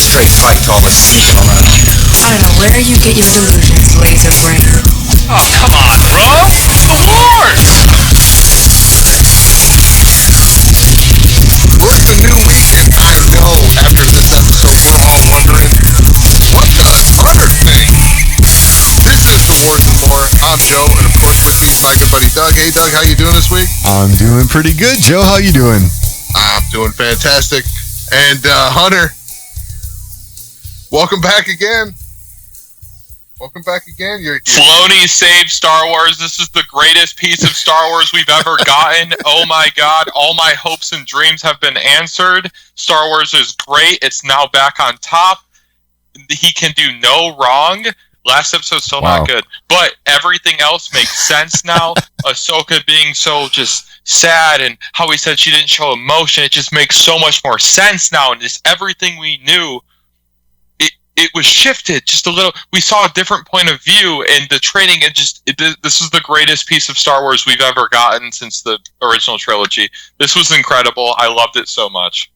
straight fight to all this sneaking around. I don't know where you get your delusions, laser brain. Oh, come on, bro! It's the wars! What's the new me? And I know after this episode we're all wondering, what does Hunter think? This is The Wars and More. I'm Joe, and of course with me is my good buddy Doug. Hey Doug, how you doing this week? I'm doing pretty good, Joe. How you doing? I'm doing fantastic. And Hunter, welcome back again. Welcome back again. Filoni saved Star Wars. This is the greatest piece of Star Wars we've ever gotten. Oh my god, all my hopes and dreams have been answered. Star Wars is great. It's now back on top. He can do no wrong. Last episode's still not good. But everything else makes sense now. Ahsoka being so just sad and how he said she didn't show emotion, it just makes so much more sense now. And just everything we knew, it was shifted just a little. We saw a different point of view, and the training, this is the greatest piece of Star Wars we've ever gotten since the original trilogy. This was incredible. I loved it so much.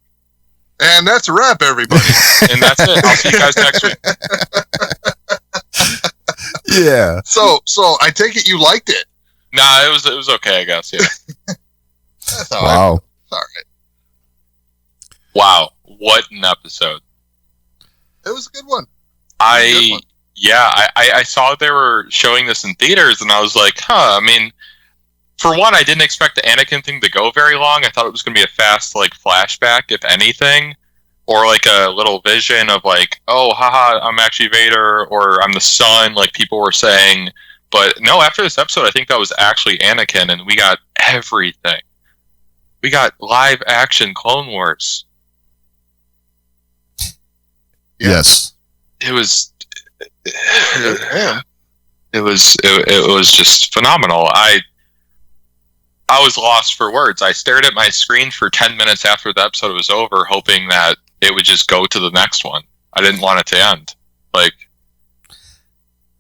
And that's a wrap, everybody. And that's it. I'll see you guys next week. Yeah. So I take it you liked it. Nah, it was okay, I guess. Yeah. That's all right. Wow. All right. Wow, what an episode! It was a good one. I saw they were showing this in theaters, and I was like, huh. I mean, for one, I didn't expect the Anakin thing to go very long. I thought it was going to be a fast, like, flashback, if anything, or like a little vision of like, oh, haha, I'm actually Vader, or I'm the son, like people were saying. But no, after this episode, I think that was actually Anakin, and we got everything. We got live action Clone Wars. Yeah. Yes. It was just phenomenal. I was lost for words. I stared at my screen for 10 minutes after the episode was over, hoping that it would just go to the next one. I didn't want it to end. Like,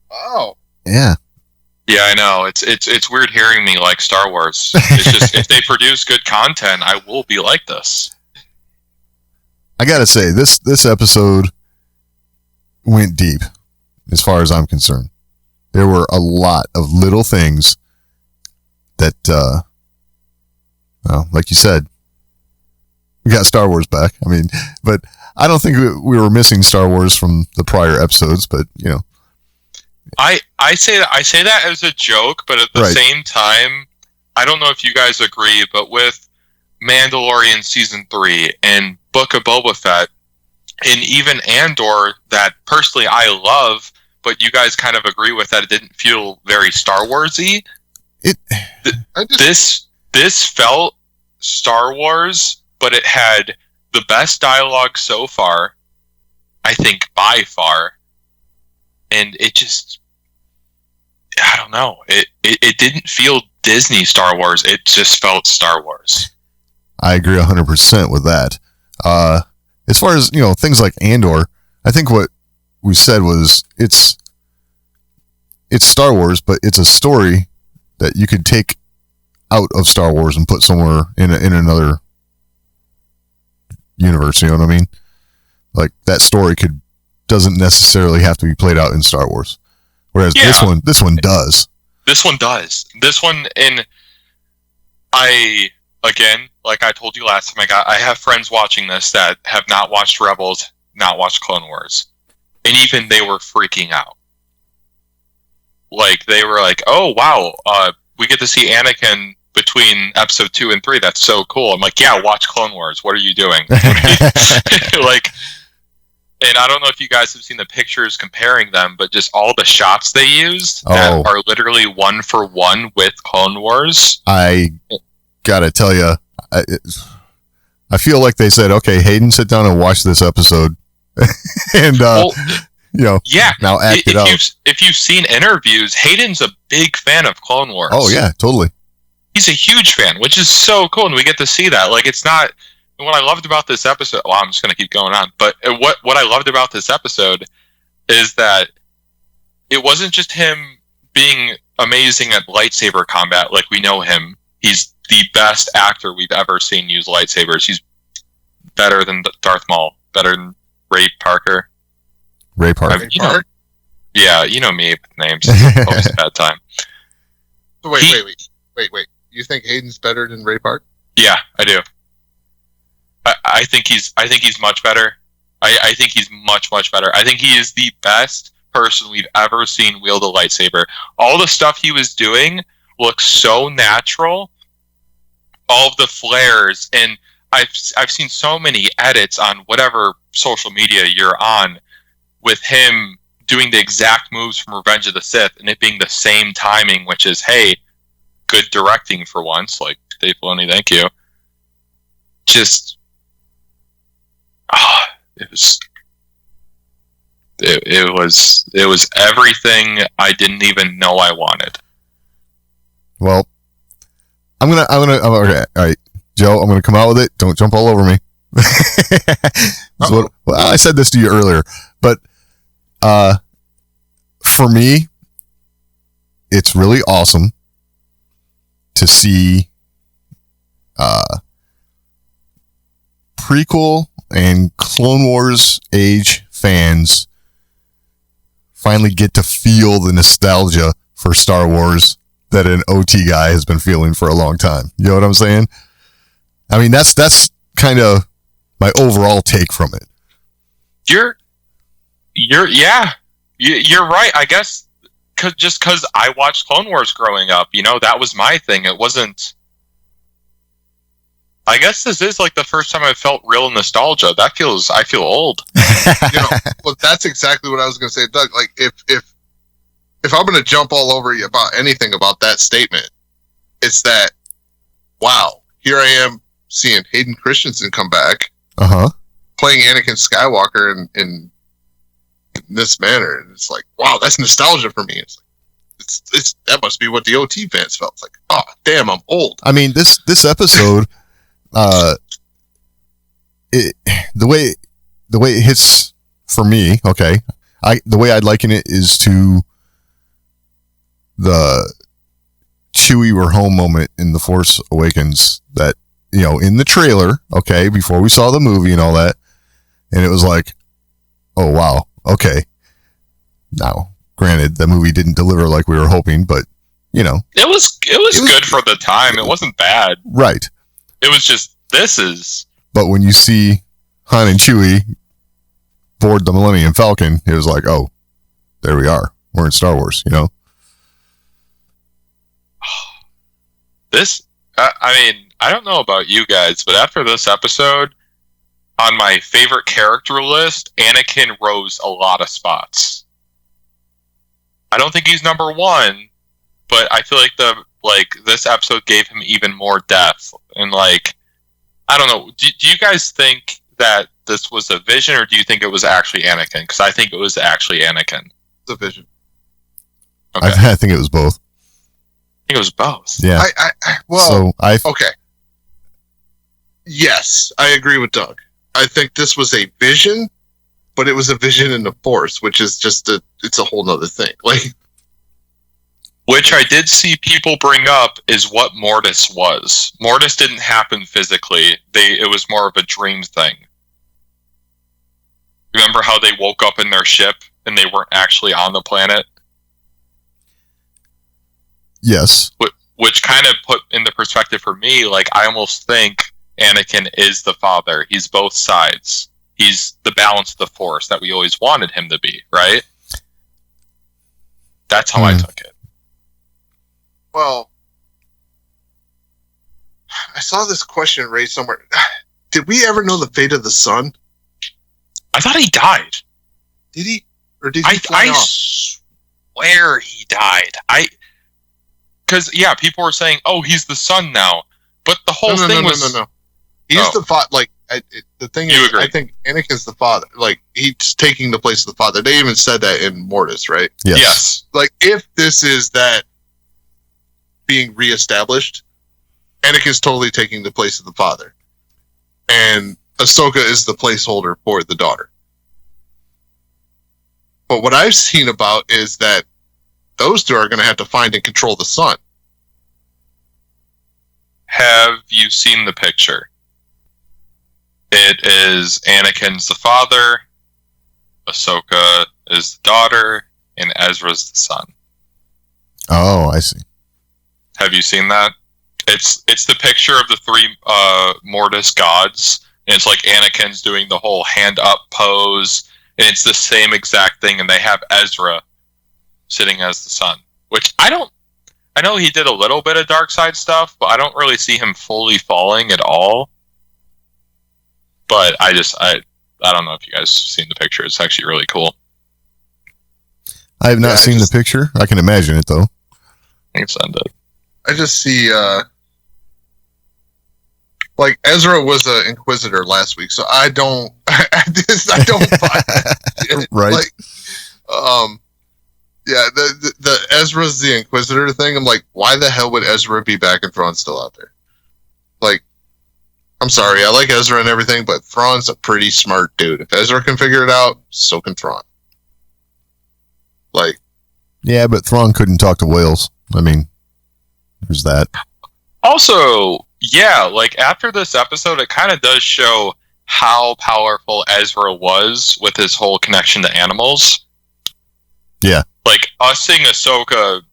oh. Yeah. Yeah, I know. It's weird hearing me like Star Wars. It's just, if they produce good content, I will be like this. I gotta say, this episode went deep, as far as I'm concerned. There were a lot of little things that, well, like you said, we got Star Wars back. I mean, but I don't think we were missing Star Wars from the prior episodes, but, you know. I say that as a joke, but at the same time, I don't know if you guys agree, but with Mandalorian Season 3 and Book of Boba Fett, and even Andor, that personally I love, but you guys kind of agree with that it didn't feel very Star Wars-y. This felt Star Wars, but it had the best dialogue so far, I think, by far. And it just, I don't know. It didn't feel Disney Star Wars. It just felt Star Wars. I agree 100% with that. As far as, you know, things like Andor, I think what we said was it's Star Wars, but it's a story that you could take out of Star Wars and put somewhere in another universe. You know what I mean? Like, that story doesn't necessarily have to be played out in Star Wars. Whereas this one does. This one does. This one, and again, like I told you last time, I have friends watching this that have not watched Rebels, not watched Clone Wars. And even they were freaking out. Like, they were like, oh, wow, we get to see Anakin between episode 2 and 3. That's so cool. I'm like, yeah, watch Clone Wars. What are you doing? Like, and I don't know if you guys have seen the pictures comparing them, but just all the shots they used that are literally 1-for-1 with Clone Wars. I gotta tell you, I feel like they said, okay, Hayden, sit down and watch this episode. And, you know, yeah, now act it out. If you've seen interviews, Hayden's a big fan of Clone Wars. Oh, yeah, totally. He's a huge fan, which is so cool, and we get to see that. Like, it's not... What I loved about this episode... Well, I'm just going to keep going on. But what I loved about this episode is that it wasn't just him being amazing at lightsaber combat like we know him. He's the best actor we've ever seen use lightsabers. He's better than Darth Maul, better than Ray Parker. Ray Parker. You know, yeah, you know me with names. Always a bad time. Wait. You think Hayden's better than Ray Park? Yeah, I do. I think he's much better. I think he's much better. I think he is the best person we've ever seen wield a lightsaber. All the stuff he was doing looks so natural. All of the flares, and I've seen so many edits on whatever social media you're on with him doing the exact moves from Revenge of the Sith, and it being the same timing, which is, hey, good directing for once. Like, Dave Filoni, thank you. Just, it was everything I didn't even know I wanted. Well, okay, all right, Joe, I'm gonna come out with it. Don't jump all over me. Well, I said this to you earlier, but for me, it's really awesome to see prequel and Clone Wars age fans finally get to feel the nostalgia for Star Wars that an OT guy has been feeling for a long time. You know what I'm saying? I mean, that's kind of my overall take from it. You're right. I guess because I watched Clone Wars growing up, that was my thing. It wasn't. I guess this is like the first time I felt real nostalgia. I feel old. Well, that's exactly what I was going to say, Doug. Like, if I'm going to jump all over you about anything about that statement, it's that, wow, here I am seeing Hayden Christensen come back, playing Anakin Skywalker in this manner, and it's like, wow, that's nostalgia for me. It's like, that must be what the OT fans felt. It's like, oh, damn, I'm old. I mean, this episode, the way it hits for me, okay, the way I'd liken it is to the Chewie we're home moment in The Force Awakens that, in the trailer, okay, before we saw the movie and all that, and it was like, oh, wow, okay. Now, granted, the movie didn't deliver like we were hoping, but, it was good for the time. It wasn't bad. Right. It was just, But when you see Han and Chewie board the Millennium Falcon, it was like, oh, there we are. We're in Star Wars, I mean, I don't know about you guys, but after this episode, on my favorite character list, Anakin rose a lot of spots. I don't think he's number one, but I feel like this episode gave him even more depth. And I don't know, do you guys think that this was a vision, or do you think it was actually Anakin? Because I think it was actually Anakin. It's a vision. Okay. I think it was both. I think it was both. Yeah. Okay. Yes, I agree with Doug. I think this was a vision, but it was a vision in the Force, which is just it's a whole nother thing. Which I did see people bring up is what Mortis was. Mortis didn't happen physically. It was more of a dream thing. Remember how they woke up in their ship and they weren't actually on the planet? Yes. Which kind of put into perspective for me, I almost think Anakin is the father. He's both sides. He's the balance of the Force that we always wanted him to be, right? That's how I took it. Well, I saw this question raised somewhere. Did we ever know the fate of the son? I thought he died. Did he? Or did he fly off? I swear he died. Because, people were saying, oh, he's the son now. But the whole thing was... No. He's the father. The thing is, agree. I think Anakin's the father. He's taking the place of the father. They even said that in Mortis, right? Yes. If this is that being reestablished, Anakin's totally taking the place of the father. And Ahsoka is the placeholder for the daughter. But what I've seen about is that those two are going to have to find and control the son. Have you seen the picture? It is Anakin's the father, Ahsoka is the daughter and Ezra's the son. Oh, I see. Have you seen that? It's the picture of the three Mortis gods, and it's like Anakin's doing the whole hand up pose, and it's the same exact thing, and they have Ezra sitting as the son, which I know he did a little bit of dark side stuff, but I don't really see him fully falling at all. But I don't know if you guys have seen the picture. It's actually really cool. I have not seen the picture. I can imagine it though. I can send it. I just see, like Ezra was an Inquisitor last week, so I don't buy it. Right. Like, yeah, the Ezra's the Inquisitor thing. I'm like, why the hell would Ezra be back and Thrawn still out there? Like, I'm sorry, I like Ezra and everything, but Thrawn's a pretty smart dude. If Ezra can figure it out, so can Thrawn. Like, yeah, but Thrawn couldn't talk to whales. I mean, there's that. Also, yeah, like after this episode, it kind of does show how powerful Ezra was with his whole connection to animals. Yeah. Like us seeing Ahsoka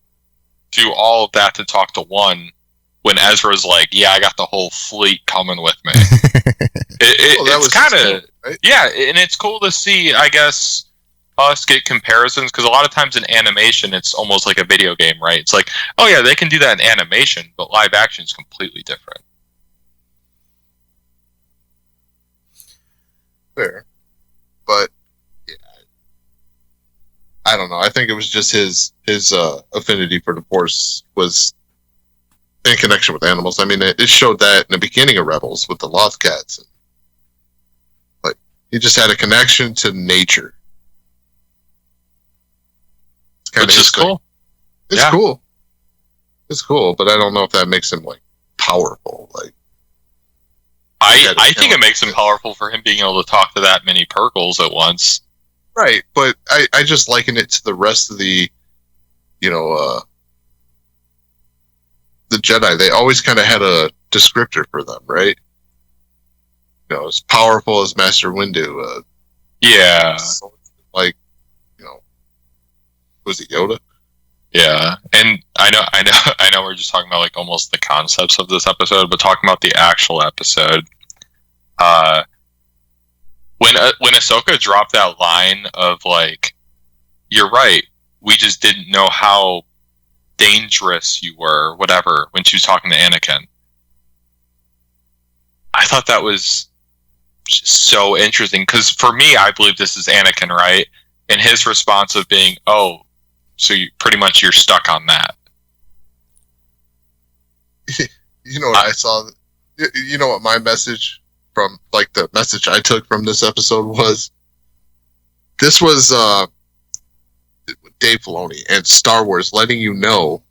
do all of that to talk to one, when Ezra's like, yeah, I got the whole fleet coming with me. It's kind of, cool, right? Yeah, and it's cool to see, I guess, us get comparisons, because a lot of times in animation, it's almost like a video game, right? It's like, oh yeah, they can do that in animation, but live action is completely different. Fair. But, yeah. I don't know. I think it was just his affinity for the Force was in connection with animals. I mean, it showed that in the beginning of Rebels with the Loth Cats. Like, he just had a connection to nature. Which is cool. It's cool. It's cool, but I don't know if that makes him, like, powerful. Like, I think it makes him powerful for him being able to talk to that many Purgles at once. Right, but I just liken it to the rest of the, the Jedi. They always kind of had a descriptor for them, right? As powerful as Master Windu. Yeah. Like, was it Yoda? Yeah, and I know we're just talking about like almost the concepts of this episode, but talking about the actual episode, when Ahsoka dropped that line of like, "You're right, we just didn't know how dangerous you were," whatever, when she was talking to Anakin, I thought that was just so interesting, because for me, I believe this is Anakin, right? And his response of being, "Oh, so you're stuck on that." You know what I saw? You know what my message from, like, the message I took from this episode was? This was Dave Filoni and Star Wars letting you know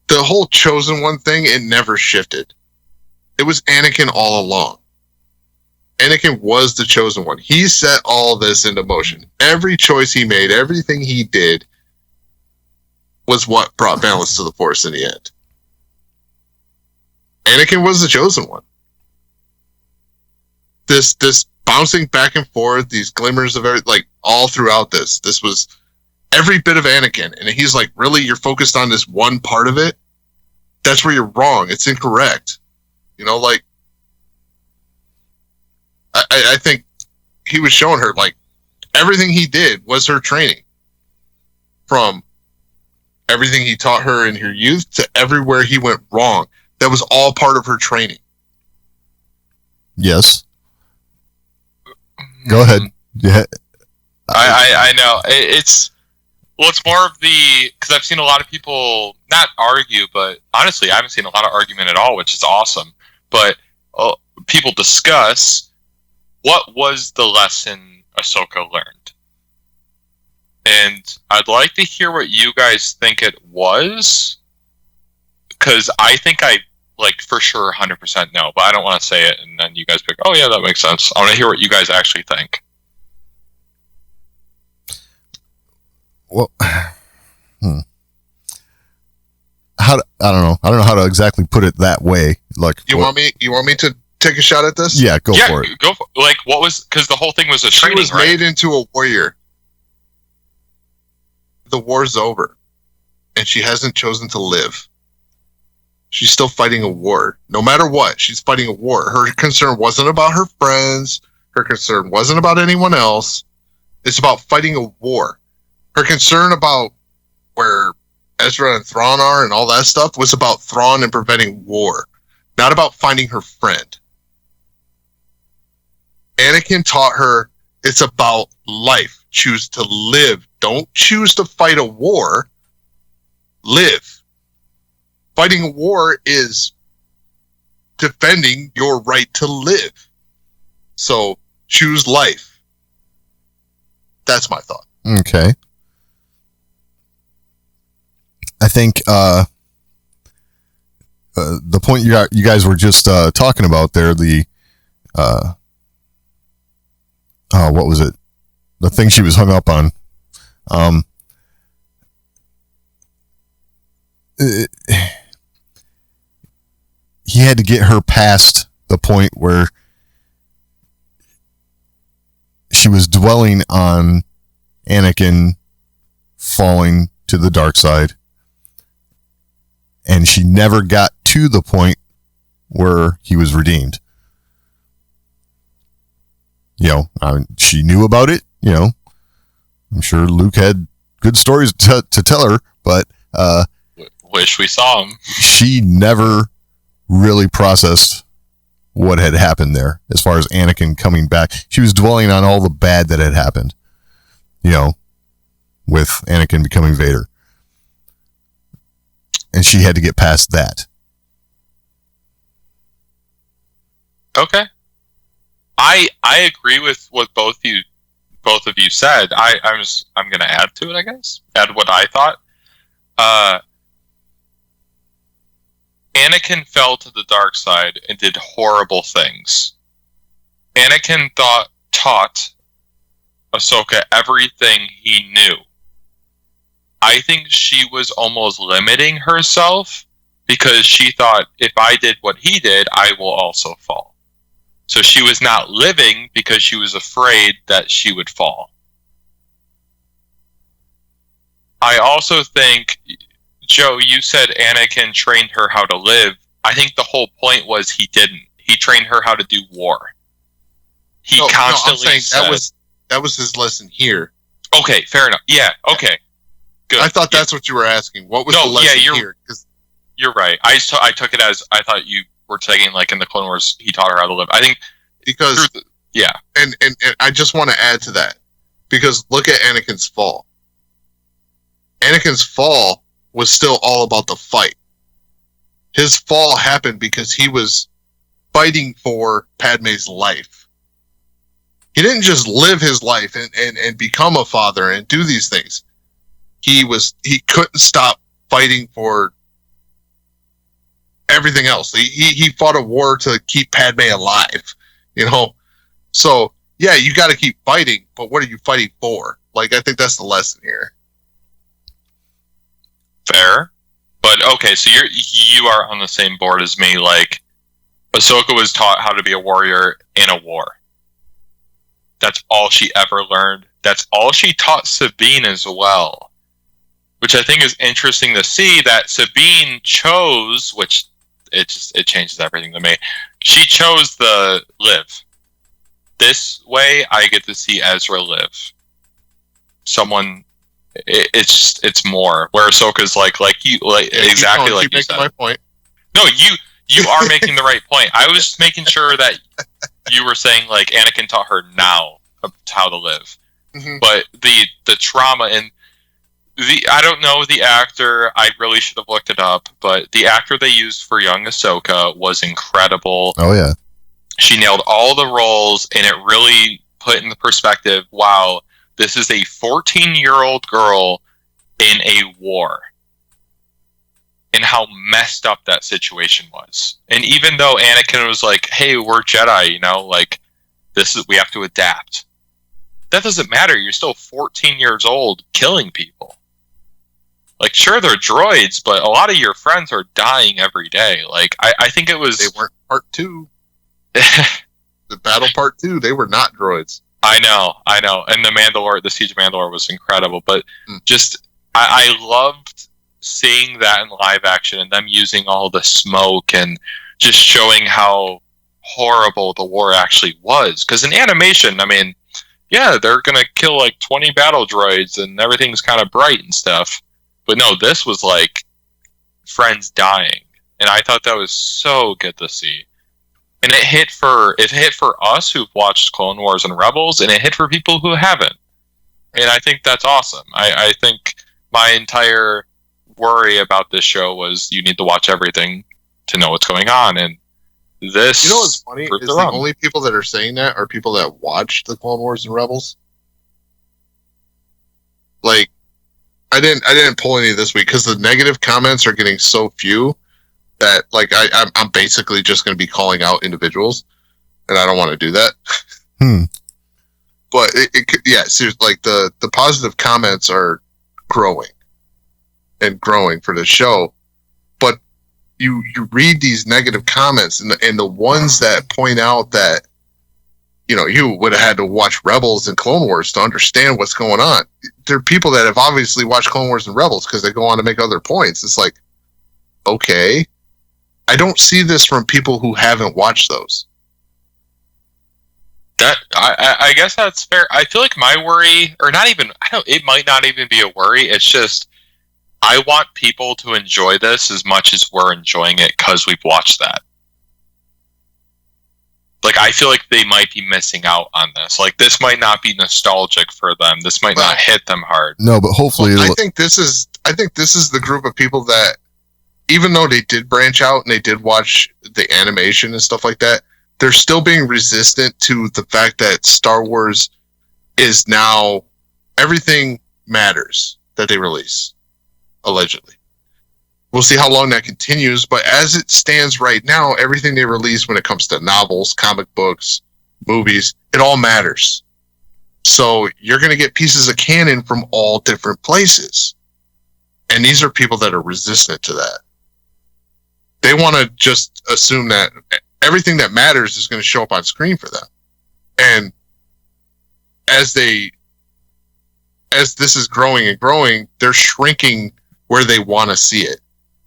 the whole Chosen One thing, it never shifted. It was Anakin all along. Anakin was the Chosen One. He set all this into motion. Every choice he made, everything he did was what brought balance to the Force in the end. Anakin was the Chosen One. This bouncing back and forth, these glimmers of everything, like, all throughout this was every bit of Anakin. And he's like, really, you're focused on this one part of it? That's where you're wrong. It's incorrect. Like, I think he was showing her, like, everything he did was her training. From everything he taught her in her youth to everywhere he went wrong. That was all part of her training. Yes. Go ahead. Yeah. I know. It's more of because I've seen a lot of people not argue, but honestly, I haven't seen a lot of argument at all, which is awesome. But people discuss, what was the lesson Ahsoka learned? And I'd like to hear what you guys think it was, because I think I, like, for sure 100% know, but I don't want to say it and then you guys pick, oh yeah, that makes sense. I want to hear what you guys actually think. Well, I don't know how to exactly put it that way. Like, you want me to take a shot at this? Yeah, go for it. Go for, like, what was, because the whole thing was a She training, was right? made into a warrior. The war's over, and she hasn't chosen to live. She's still fighting a war. No matter what, she's fighting a war. Her concern wasn't about her friends. Her concern wasn't about anyone else. It's about fighting a war. Her concern about where Ezra and Thrawn are and all that stuff was about Thrawn and preventing war, not about finding her friend. Anakin taught her it's about life. Choose to live. Don't choose to fight a war. Live. Fighting a war is defending your right to live. So choose life. That's my thought. Okay. I think the point you guys were just talking about there, the what was it? The thing she was hung up on. He had to get her past the point where she was dwelling on Anakin falling to the dark side, and she never got to the point where he was redeemed. She knew about it. I'm sure Luke had good stories to tell her, but Wish we saw him. She never really processed what had happened there as far as Anakin coming back. She was dwelling on all the bad that had happened, with Anakin becoming Vader. And she had to get past that. Okay. I agree with what both of you said. I'm gonna add to it, I guess. Add what I thought. Anakin fell to the dark side and did horrible things. Anakin taught Ahsoka everything he knew. I think she was almost limiting herself because she thought, if I did what he did, I will also fall. So she was not living because she was afraid that she would fall. I also think, Joe, you said Anakin trained her how to live. I think the whole point was he didn't. He trained her how to do war. He constantly said... That was his lesson here. Okay, fair enough. Yeah, okay. Good. I thought that's what you were asking. What was the lesson here? You're right. I took it as, I thought you were taking, like, in the Clone Wars, he taught her how to live. I think... Because... Yeah. And I just want to add to that. Because look at Anakin's fall. Anakin's fall was still all about the fight. His fall happened because he was fighting for Padme's life. He didn't just live his life and become a father and do these things. He couldn't stop fighting for everything else. He fought a war to keep Padme alive, So yeah, you got to keep fighting, but what are you fighting for? Like, I think that's the lesson here. Fair. But okay, so you are on the same board as me. Like, Ahsoka was taught how to be a warrior in a war. That's all she ever learned. That's all she taught Sabine as well. Which I think is interesting to see that Sabine chose, which it changes everything to me. She chose the live. This way, I get to see Ezra live. Someone, it's more. Where Ahsoka's like you, exactly like you said. My point. No, you are making the right point. I was just making sure that you were saying, like, Anakin taught her now how to live. Mm-hmm. But the trauma and I don't know the actor. I really should have looked it up. But the actor they used for young Ahsoka was incredible. Oh yeah, she nailed all the roles, and it really put in the perspective. Wow, this is a 14-year-old girl in a war. And how messed up that situation was. And even though Anakin was like, hey, we're Jedi, like, we have to adapt. That doesn't matter. You're still 14 years old killing people. Like, sure, they're droids, but a lot of your friends are dying every day. Like, I think it was... They weren't part 2. The Battle Part 2, they were not droids. I know. And the Siege of Mandalore was incredible, but just, I loved seeing that in live action and them using all the smoke and just showing how horrible the war actually was. Because in animation, I mean, yeah, they're going to kill like 20 battle droids and everything's kind of bright and stuff. But no, this was like friends dying. And I thought that was so good to see. And it hit for us who've watched Clone Wars and Rebels, and it hit for people who haven't. And I think that's awesome. I think my entire worry about this show was you need to watch everything to know what's going on. And this, you know what's funny is the only people that are saying that are people that watched the Clone Wars and Rebels. Like, I didn't pull any this week because the negative comments are getting so few that like I'm basically just going to be calling out individuals, and I don't want to do that. But yeah, seriously, like the positive comments are growing and growing for the show, but you read these negative comments and the ones that point out that, you know, you would have had to watch Rebels and Clone Wars to understand what's going on. There are people that have obviously watched Clone Wars and Rebels because they go on to make other points. It's like, okay, I don't see this from people who haven't watched those. That I guess that's fair. I feel like my worry, or not even, it might not even be a worry. It's just, I want people to enjoy this as much as we're enjoying it because we've watched that. Like, I feel like they might be missing out on this. Like, this might not be nostalgic for them. This might not hit them hard. No, but hopefully, I think this is the group of people that, even though they did branch out and they did watch the animation and stuff like that, they're still being resistant to the fact that Star Wars is now everything matters that they release, allegedly. We'll see how long that continues, but as it stands right now, everything they release when it comes to novels, comic books, movies, it all matters. So you're going to get pieces of canon from all different places. And these are people that are resistant to that. They want to just assume that everything that matters is going to show up on screen for them. And as this is growing and growing, they're shrinking where they want to see it.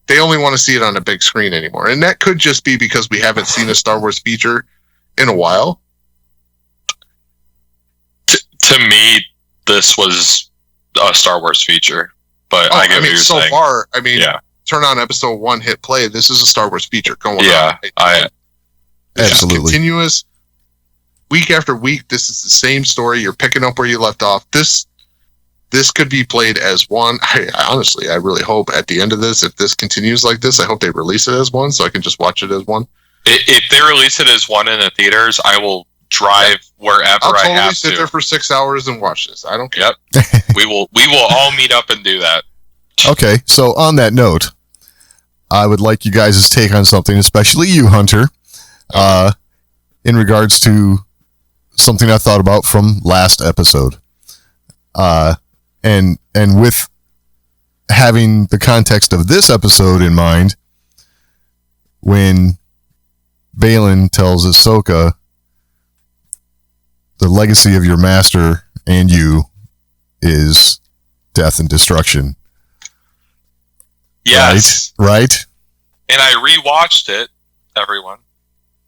They only want to see it on a big screen anymore. And that could just be because we haven't seen a Star Wars feature in a while. To me, this was a Star Wars feature. But I get what you're saying. So far, turn on episode 1, hit play. This is a Star Wars feature going on. Yeah, absolutely. Continuous. Week after week, this is the same story. You're picking up where you left off. This could be played as one. I really hope at the end of this, if this continues like this, I hope they release it as one so I can just watch it as one. If they release it as one in the theaters, I will drive wherever I have to. I'll totally sit there for 6 hours and watch this. I don't care. Yep. We will all meet up and do that. Okay, so on that note, I would like you guys' take on something, especially you, Hunter, in regards to something I thought about from last episode. And with having the context of this episode in mind, when Baylan tells Ahsoka, the legacy of your master and you is death and destruction. Yes. Right? And I rewatched it, everyone,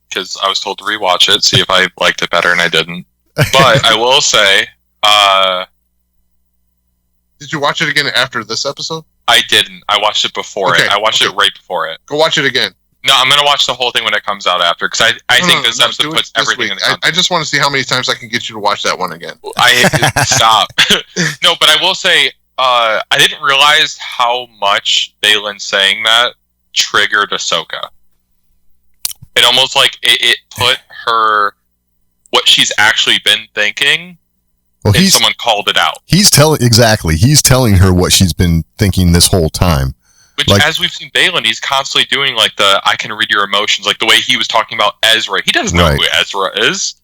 because I was told to rewatch it, see if I liked it better, and I didn't. But I will say, did you watch it again after this episode? I didn't. I watched it before it. I watched it right before it. Go watch it again. No, I'm going to watch the whole thing when it comes out after, because I think this episode puts everything in the context. I just want to see how many times I can get you to watch that one again. Stop. No, but I will say, I didn't realize how much Baylan saying that triggered Ahsoka. It almost like it put her, what she's actually been thinking, and someone called it out. He's telling her what she's been thinking this whole time. Which, as we've seen Baylan, he's constantly doing like the I can read your emotions, like the way he was talking about Ezra. He doesn't know who Ezra is,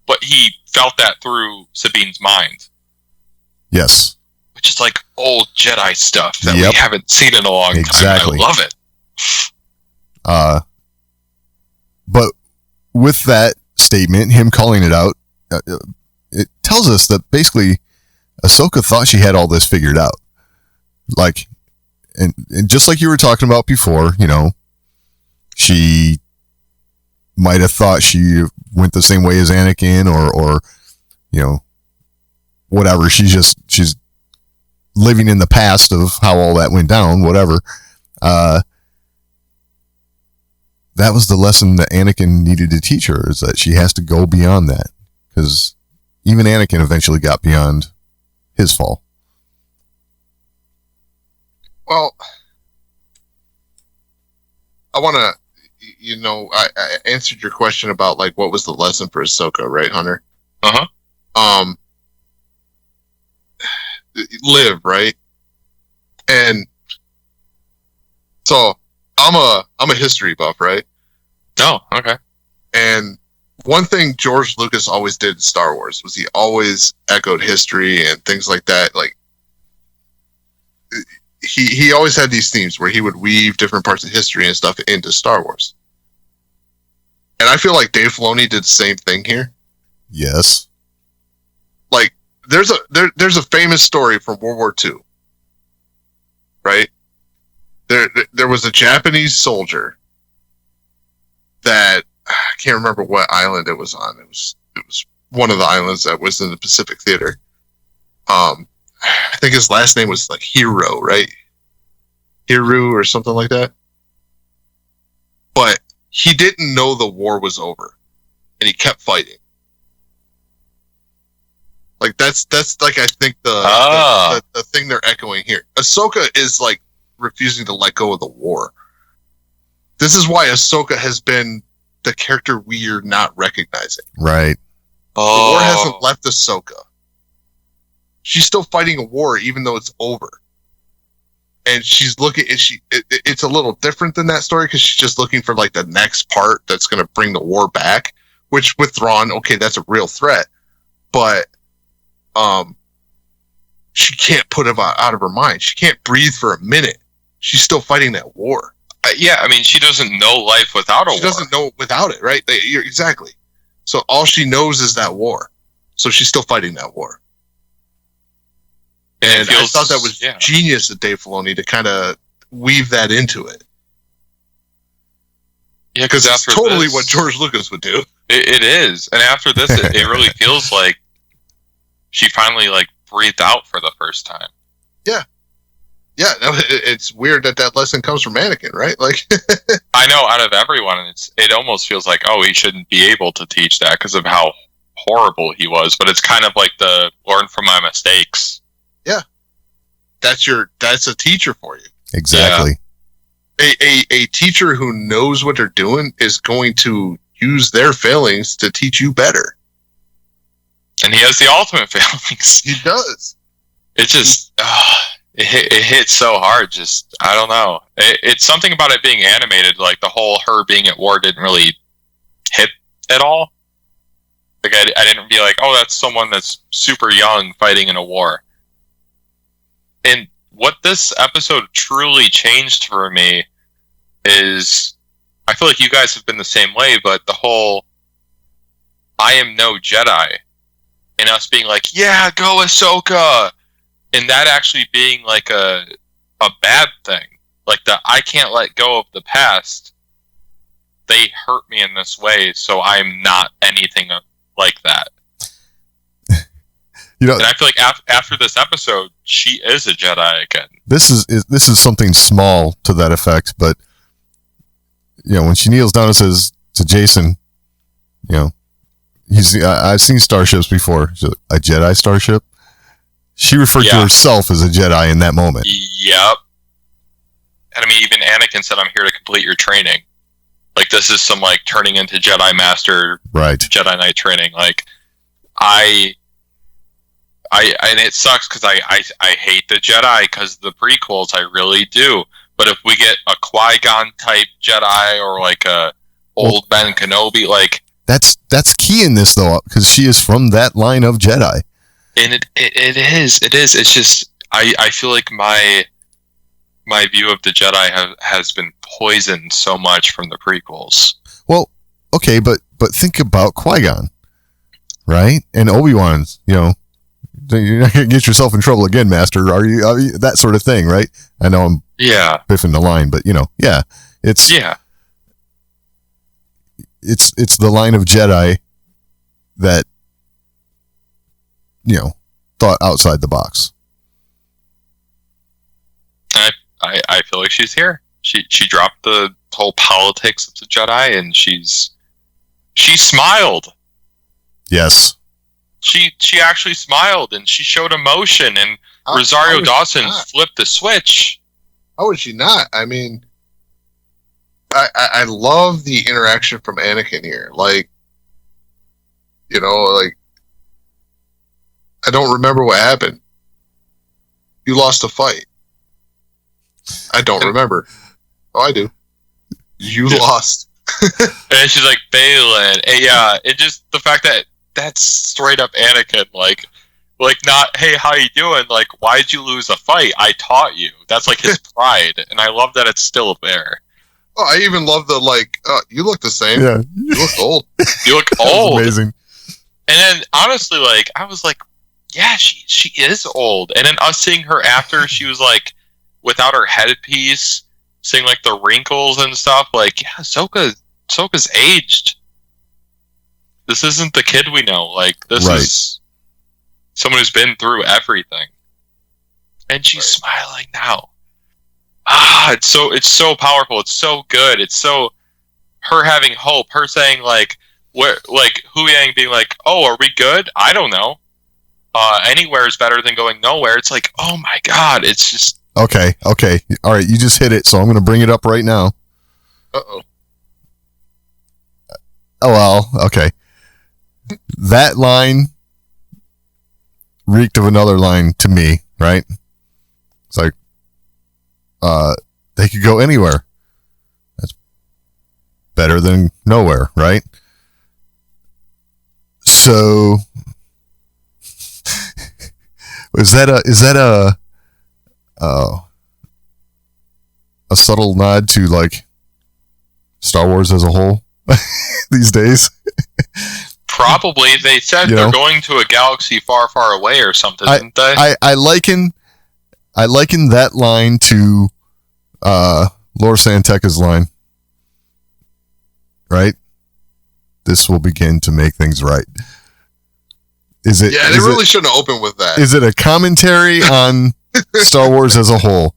but he felt that through Sabine's mind. Yes. Which is like old Jedi stuff that we haven't seen in a long time. I love it. But with that statement, him calling it out, it tells us that basically Ahsoka thought she had all this figured out. Like, and just like you were talking about before, she might have thought she went the same way as Anakin or whatever. She's living in the past of how all that went down, whatever. That was the lesson that Anakin needed to teach her, is that she has to go beyond that, because even Anakin eventually got beyond his fall. Well, I want to, I answered your question about like what was the lesson for Ahsoka, right, Hunter? Live, right? And so I'm a history buff, right? Oh, okay. And one thing George Lucas always did in Star Wars was he always echoed history and things like that. Like he always had these themes where he would weave different parts of history and stuff into Star Wars. And I feel like Dave Filoni did the same thing here. Yes. Like there's a famous story from World War II, right? There was a Japanese soldier that I can't remember what island it was on. It was one of the islands that was in the Pacific Theater. I think his last name was like Hiro, right? Hiru or something like that. But he didn't know the war was over, and he kept fighting. Like that's like I think the thing they're echoing here. Ahsoka is like refusing to let go of the war. This is why Ahsoka has been the character we're not recognizing. Right. The war hasn't left Ahsoka. She's still fighting a war even though it's over. And she's looking, it's a little different than that story because she's just looking for like the next part that's going to bring the war back, which with Thrawn, okay, that's a real threat. But she can't put it out of her mind. She can't breathe for a minute. She's still fighting that war. Yeah, I mean, she doesn't know life without a war. She doesn't know without it, right? Exactly. So all she knows is that war. So she's still fighting that war. And I thought that was genius of Dave Filoni to kind of weave that into it. Yeah, because it's totally what George Lucas would do. It is. And after this, it really feels like she finally like breathed out for the first time. Yeah. Yeah, it's weird that lesson comes from Anakin, right? Like, I know out of everyone, it almost feels like, oh, he shouldn't be able to teach that because of how horrible he was. But it's kind of like the learn from my mistakes. Yeah, that's a teacher for you. Exactly. Yeah. A teacher who knows what they're doing is going to use their failings to teach you better. And he has the ultimate failings. He does. It just. It hits so hard. Just I don't know. It's something about it being animated. Like the whole her being at war didn't really hit at all. Like I didn't be like, oh, that's someone that's super young fighting in a war. And what this episode truly changed for me is, I feel like you guys have been the same way, but the whole I am no Jedi, and us being like, yeah, go Ahsoka. And that actually being like a bad thing. Like I can't let go of the past. They hurt me in this way, so I'm not anything like that. And I feel like after this episode, she is a Jedi again. This is something small to that effect, but when she kneels down and says to Jason, I've seen starships before. She's like, a Jedi starship? She referred to herself as a Jedi in that moment. Yep. And I mean, even Anakin said, I'm here to complete your training. Like, this is some, like, turning into Jedi Master, right? Jedi Knight training. Like, and it sucks because I hate the Jedi because the prequels, I really do. But if we get a Qui-Gon type Jedi or, like, a old Ben Kenobi, like... That's key in this, though, because she is from that line of Jedi. And it is. It's just I feel like my view of the Jedi has been poisoned so much from the prequels. Well, okay, but but think about Qui-Gon, right? And Obi-Wan's, you're not going to get yourself in trouble again, Master. Are you? That sort of thing, right? I know I'm biffing the line, but it's it's the line of Jedi that thought outside the box. I feel like she's here. She dropped the whole politics of the Jedi, and she smiled. Yes. She actually smiled, and she showed emotion, and Rosario Dawson flipped the switch. How would she not? I mean, I love the interaction from Anakin here. Like, I don't remember what happened. You lost a fight. I don't remember. Oh, I do. You lost. And she's like, Balin. And it just, the fact that that's straight up Anakin, like not, hey, how you doing? Like, why'd you lose a fight? I taught you. That's like his pride. And I love that it's still there. Oh, I even love the, you look the same. Yeah. You look old. You look old. Amazing. And then, honestly, I was like, yeah, she is old. And then us seeing her after, she was like, without her headpiece, seeing like the wrinkles and stuff, Ahsoka's aged. This isn't the kid we know. Like, this is someone who's been through everything. And she's smiling now. It's so powerful. It's so good. It's so her having hope. Her saying Hu Yang being like, "Oh, are we good? I don't know. Anywhere is better than going nowhere." It's like, oh my god, it's just okay. All right, you just hit it, so I'm going to bring it up right now. Uh-oh. Oh well, okay. That line reeked of another line to me, right? It's like, they could go anywhere. That's better than nowhere, right? So, is that a subtle nod to like Star Wars as a whole these days? Probably. They said they're going to a galaxy far, far away or something, didn't they? I liken that line to Lor San Tekka's line, right? This will begin to make things right. Is it? Yeah, they really shouldn't have opened with that. Is it a commentary on Star Wars as a whole?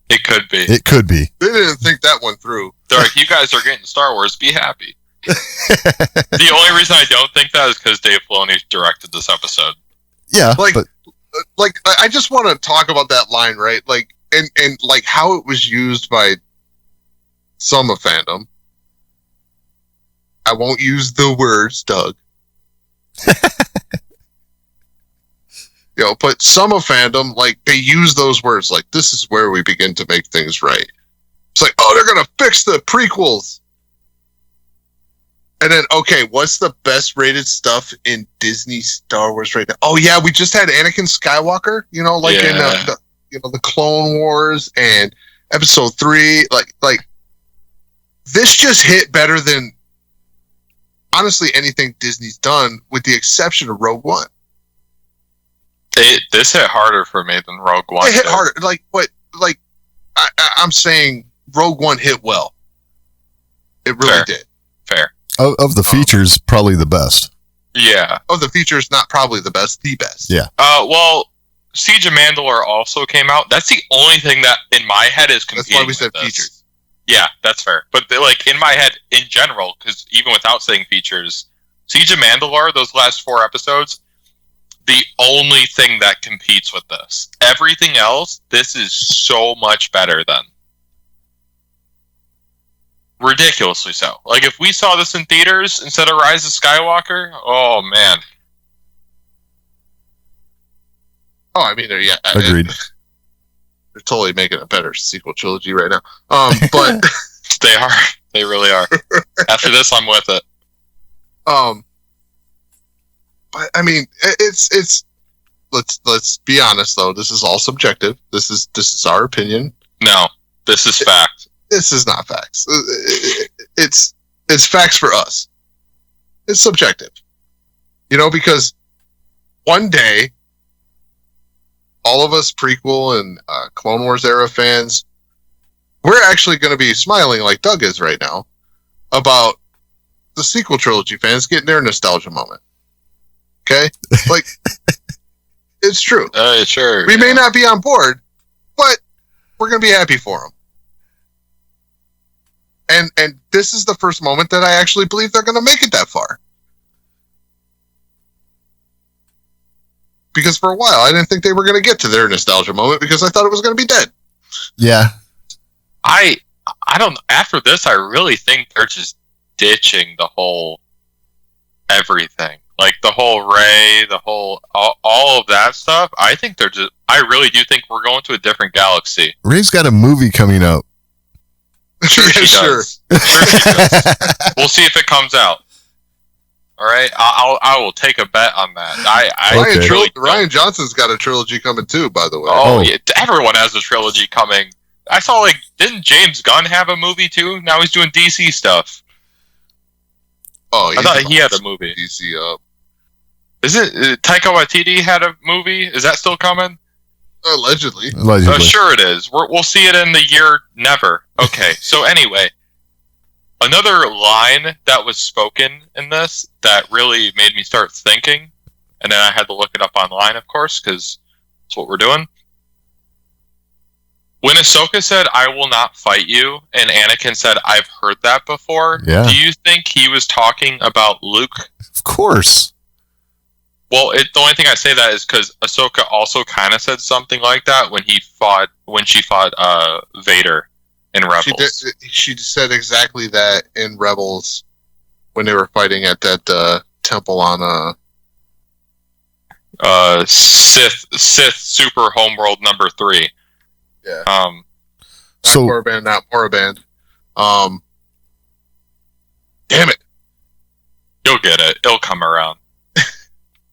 It could be. It could be. They didn't think that one through. They're like, you guys are getting Star Wars, be happy. The only reason I don't think that is because Dave Filoni directed this episode. Yeah, I just want to talk about that line, right? Like, and like how it was used by some of fandom. I won't use the words, Doug. But some of fandom, they use those words, like, this is where we begin to make things right. It's like, oh, they're going to fix the prequels. And then, okay, what's the best rated stuff in Disney Star Wars right now? Oh, yeah, we just had Anakin Skywalker, in the Clone Wars and Episode 3. Like, this just hit better than, honestly, anything Disney's done, with the exception of Rogue One. This hit harder for me than Rogue One. It hit harder. I'm saying Rogue One hit well. It really did. Fair. Of the features, probably the best. Yeah. Of the features, not probably the best, the best. Yeah. Well, Siege of Mandalore also came out. That's the only thing that in my head is competing. That's why we said features. Yeah, that's fair. But in my head, in general, because even without saying features, Siege of Mandalore, those last 4 episodes, the only thing that competes with this. Everything else, this is so much better than. Ridiculously so. Like, if we saw this in theaters instead of Rise of Skywalker, oh, man. Oh, I mean, yeah. Agreed. They're totally making a better sequel trilogy right now. But they are. They really are. After this, I'm with it. But I mean, it's. Let's be honest though. This is all subjective. This is our opinion. No, this is fact. This is not facts. It's facts for us. It's subjective. Because one day, all of us prequel and Clone Wars era fans, we're actually going to be smiling like Doug is right now about the sequel trilogy fans getting their nostalgia moment. Okay? Like, it's true. Sure. We may not be on board, but we're going to be happy for them. And this is the first moment that I actually believe they're going to make it that far. Because for a while, I didn't think they were going to get to their nostalgia moment because I thought it was going to be dead. Yeah. I don't. After this, I really think they're just ditching the whole everything, like the whole Rey, the whole all of that stuff. I think they're just. I really do think we're going to a different galaxy. Rey's got a movie coming out. Sure, she does. Sure, she does. We'll see if it comes out. All right, I will take a bet on that. Ryan Johnson's got a trilogy coming too, by the way. Oh, yeah, everyone has a trilogy coming. I saw didn't James Gunn have a movie too? Now he's doing DC stuff. Oh, I thought he had a movie. DC up. Is it Taika Waititi had a movie? Is that still coming? Allegedly. Sure it is. We'll see it in the year never. Okay, so anyway. Another line that was spoken in this that really made me start thinking, and then I had to look it up online, of course, because that's what we're doing. When Ahsoka said, "I will not fight you," and Anakin said, "I've heard that before," yeah. Do you think he was talking about Luke? Of course. Well, the only thing I say that is because Ahsoka also kind of said something like that when she fought Vader. In Rebels. She said exactly that in Rebels when they were fighting at that temple on Sith Super Homeworld number 3. Yeah. So Korriban, not Moraband. Damn it. You'll get it. It'll come around.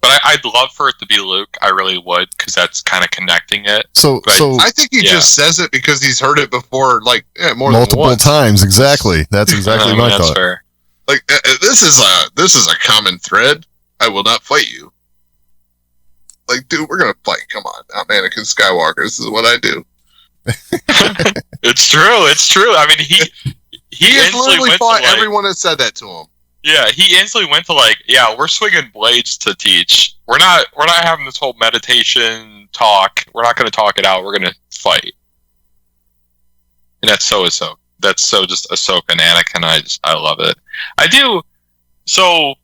But I'd love for it to be Luke. I really would, because that's kind of connecting it. So I think he just says it because he's heard it before, more multiple than once. times. Exactly. That's exactly my that's thought. Fair. This is a common thread. I will not fight you. Dude, we're gonna fight. Come on, I'm Anakin Skywalker. This is what I do. It's true. I mean, he has literally fought everyone that said that to him. Yeah, he instantly went to we're swinging blades to teach. We're not having this whole meditation talk. We're not going to talk it out. We're going to fight. And that's so Ahsoka. That's so just Ahsoka and Anakin. I love it. I do. So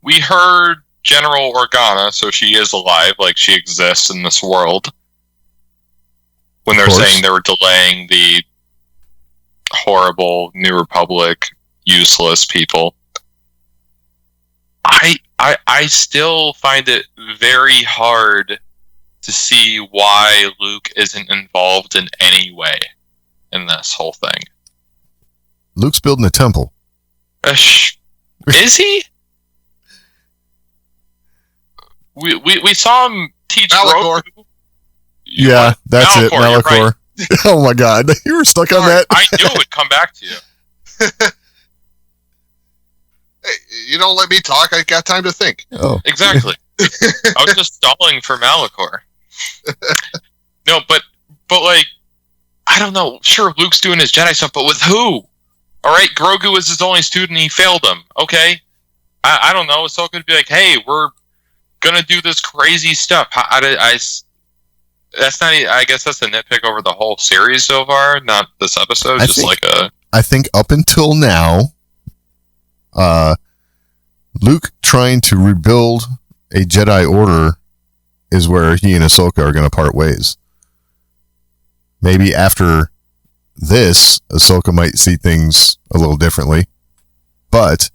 we heard General Organa, so she is alive, she exists in this world. When they're saying they were delaying the horrible New Republic useless people. I still find it very hard to see why Luke isn't involved in any way in this whole thing. Luke's building a temple. Is he? We saw him teach Malachor. Yeah, that's Malachor, it. Malachor. Right. Oh my God, you were stuck on that. I knew it would come back to you. Hey, you don't let me talk. I got time to think. Oh, exactly. I was just stalling for Malachor. No, but I don't know. Sure, Luke's doing his Jedi stuff, but with who? All right, Grogu was his only student. He failed him. Okay, I don't know. Ahsoka could be like, "Hey, we're gonna do this crazy stuff." That's not. I guess that's a nitpick over the whole series so far, not this episode. I think up until now, Luke trying to rebuild a Jedi Order is where he and Ahsoka are going to part ways. Maybe after this, Ahsoka might see things a little differently. But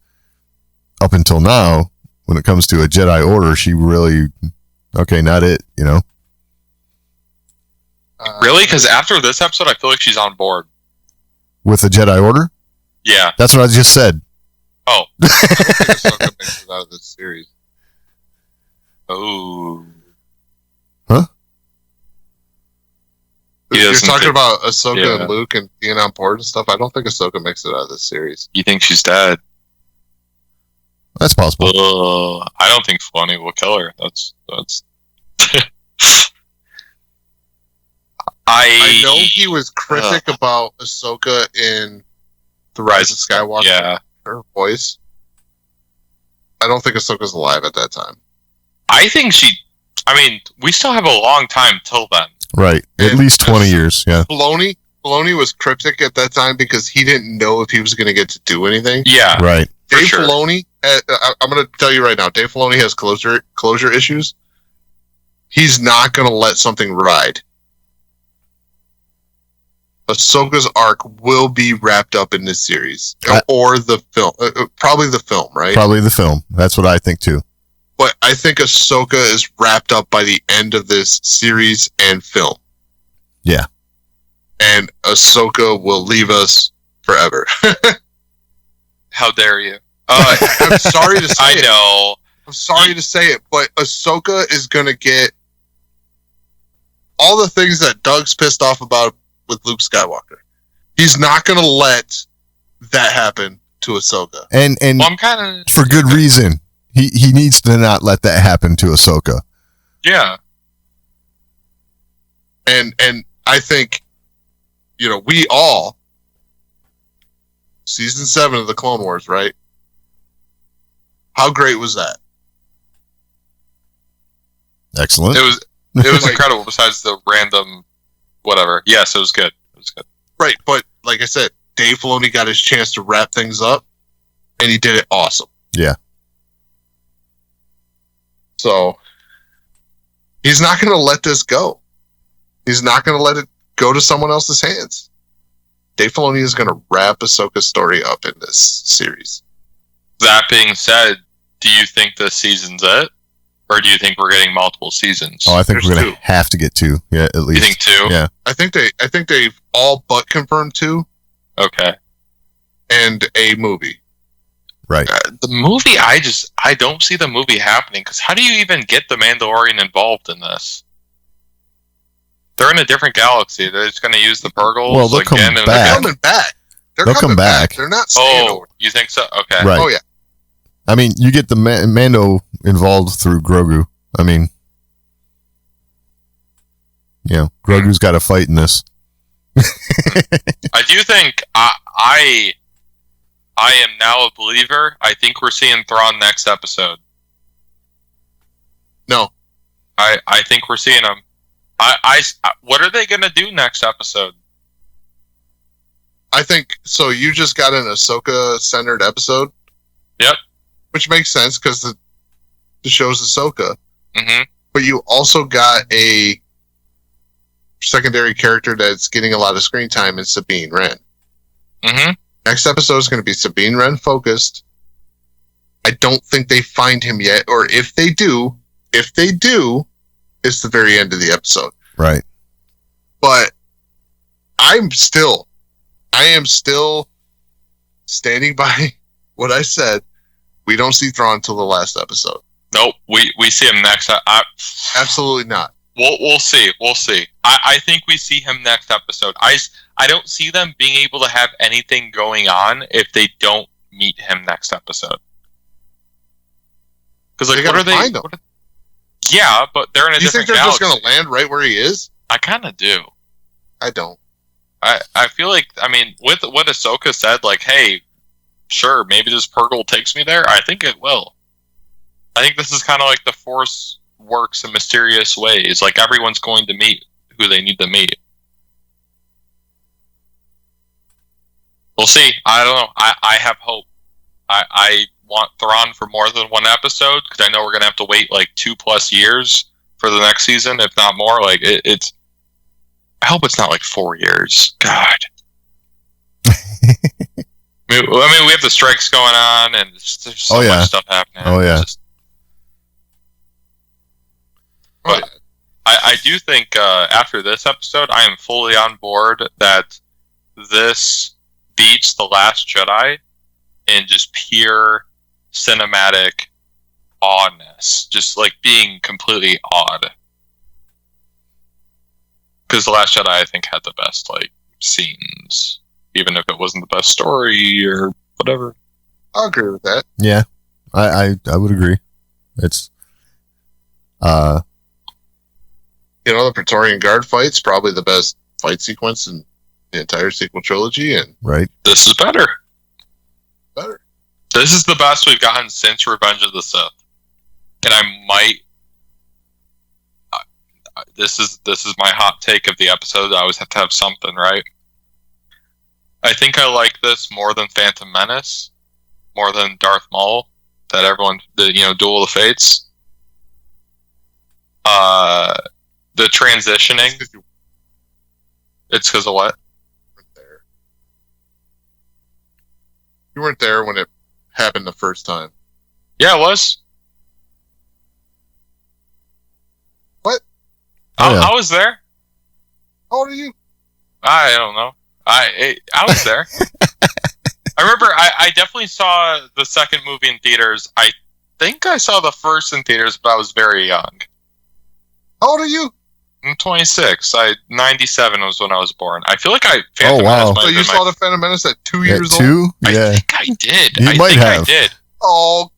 up until now, when it comes to a Jedi Order, she really, not it, Really? Because after this episode, I feel like she's on board. With the Jedi Order? Yeah. That's what I just said. Oh. I don't think Ahsoka makes it out of this series. Oh. Huh? You're talking about Ahsoka and Luke and being on board and stuff. I don't think Ahsoka makes it out of this series. You think she's dead? That's possible. I don't think Filoni will kill her. That's. I know he was cryptic about Ahsoka in The Rise of Skywalker. Yeah. Her voice. I don't think Ahsoka's alive at that time. I think we still have a long time till then. Right. At least 20 years, yeah. Filoni was cryptic at that time because he didn't know if he was going to get to do anything. Yeah. Right. Dave sure. Filoni, I'm going to tell you right now, Dave Filoni has closure issues. He's not going to let something ride. Ahsoka's arc will be wrapped up in this series. Or the film. Probably the film, right? Probably the film. That's what I think, too. But I think Ahsoka is wrapped up by the end of this series and film. Yeah. And Ahsoka will leave us forever. How dare you? I'm sorry to say I know. I'm sorry to say it, but Ahsoka is going to get all the things that Doug's pissed off about with Luke Skywalker. He's not going to let that happen to Ahsoka. And Well, I'm kind of for good reason. He needs to not let that happen to Ahsoka. yeah. And I think, we all, season 7 of the Clone Wars, right? How great was that? Excellent. It was Like- incredible. Besides the random whatever. Yes, it was good. It was good. Right, but like I said, Dave Filoni got his chance to wrap things up, and he did it awesome. Yeah. So, he's not going to let this go. He's not going to let it go to someone else's hands. Dave Filoni is going to wrap Ahsoka's story up in this series. That being said, do you think this season's it? Or do you think we're getting multiple seasons? Oh, I think There's we're going to two. have to get 2. Yeah, at least. You think 2? Yeah. I think they've all but confirmed 2 Okay. and a movie. Right. The movie, I don't see the movie happening, because how do you even get the Mandalorian involved in this? They're in a different galaxy. They're just going to use the Purgles Well, they'll come again and back. They're again. coming back. They'll come coming back. They're not staying Oh, over. you think so? Okay. Right. Oh, yeah. I mean, you get the Mando involved through Grogu. I mean, Grogu's got a fight in this. I do think I am now a believer. I think we're seeing Thrawn next episode. No. I think we're seeing him. What are they going to do next episode? I think, so you just got an Ahsoka-centered episode? Yep. Which makes sense, because the show's Ahsoka. Mm-hmm. But you also got a secondary character that's getting a lot of screen time in Sabine Wren. Mm-hmm. Next episode is going to be Sabine Wren focused. I don't think they find him yet, or if they do, it's the very end of the episode. Right. But I am still standing by what I said. We don't see Thrawn until the last episode. Nope. We see him next. Absolutely not. We'll see. We'll see. I think we see him next episode. I don't see them being able to have anything going on if they don't meet him next episode. Because They what gotta are they? find him. Yeah, but they're in a Do you think different they're just galaxy. going to land right where he is? I kind of do. I don't. I feel like, with what Ahsoka said, like, hey, sure, maybe this Purgle takes me there. I think it will. I think this is kind of like the Force works in mysterious ways. Like, everyone's going to meet who they need to meet. We'll see. I don't know. I have hope. I want Thrawn for more than one episode, because I know we're going to have to wait like 2+ years for the next season, if not more. Like, it's... I hope it's not like 4 years. God. I mean, we have the strikes going on, and there's so much stuff happening. Oh, yeah. But I do think after this episode, I am fully on board that this beats The Last Jedi in just pure cinematic awness. Just like being completely awed. Because The Last Jedi, I think, had the best like scenes, even if it wasn't the best story or whatever. I'll agree with that. Yeah. I would agree. It's The Praetorian Guard fight's probably the best fight sequence in the entire sequel trilogy, and right. This is better. better. This is the best we've gotten since Revenge of the Sith. And I might. This is my hot take of the episode. I always have to have something, right? I think I like this more than Phantom Menace, more than Darth Maul. That everyone, Duel of the Fates. The transitioning. It's because of what? You weren't there when it happened the first time. Yeah, it was. What? I was there. How old are you? I don't know. I was there. I remember I definitely saw the second movie in theaters. I think I saw the first in theaters, but I was very young. How old are you? I'm 26. 97 was when I was born. I feel like wow. So you saw the Phantom Menace at 2 years At 2? old? Yeah. I think I did. You might have. I did. Oh,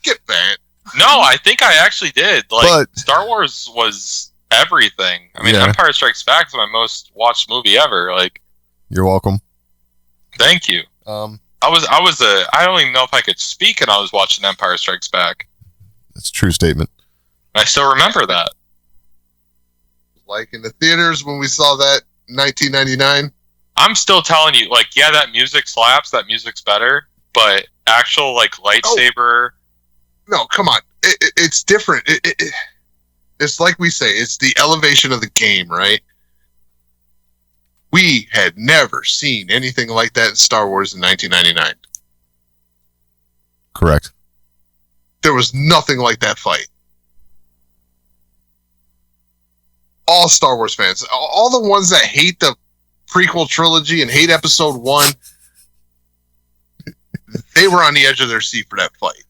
get that. No, I think I actually did. But- Star Wars was everything. I mean, Yeah. Empire Strikes Back is my most watched movie ever. You're welcome. Thank you. I don't even know if I could speak, and I was watching Empire Strikes Back. That's a true statement. I still remember that. Like in the theaters when we saw that in 1999. I'm still telling you, yeah, that music slaps. That music's better, but actual lightsaber. No, come on. It's different. It's like we say, it's the elevation of the game, right? We had never seen anything like that in Star Wars in 1999. Correct. There was nothing like that fight. All Star Wars fans, all the ones that hate the prequel trilogy and hate Episode 1, they were on the edge of their seat for that fight.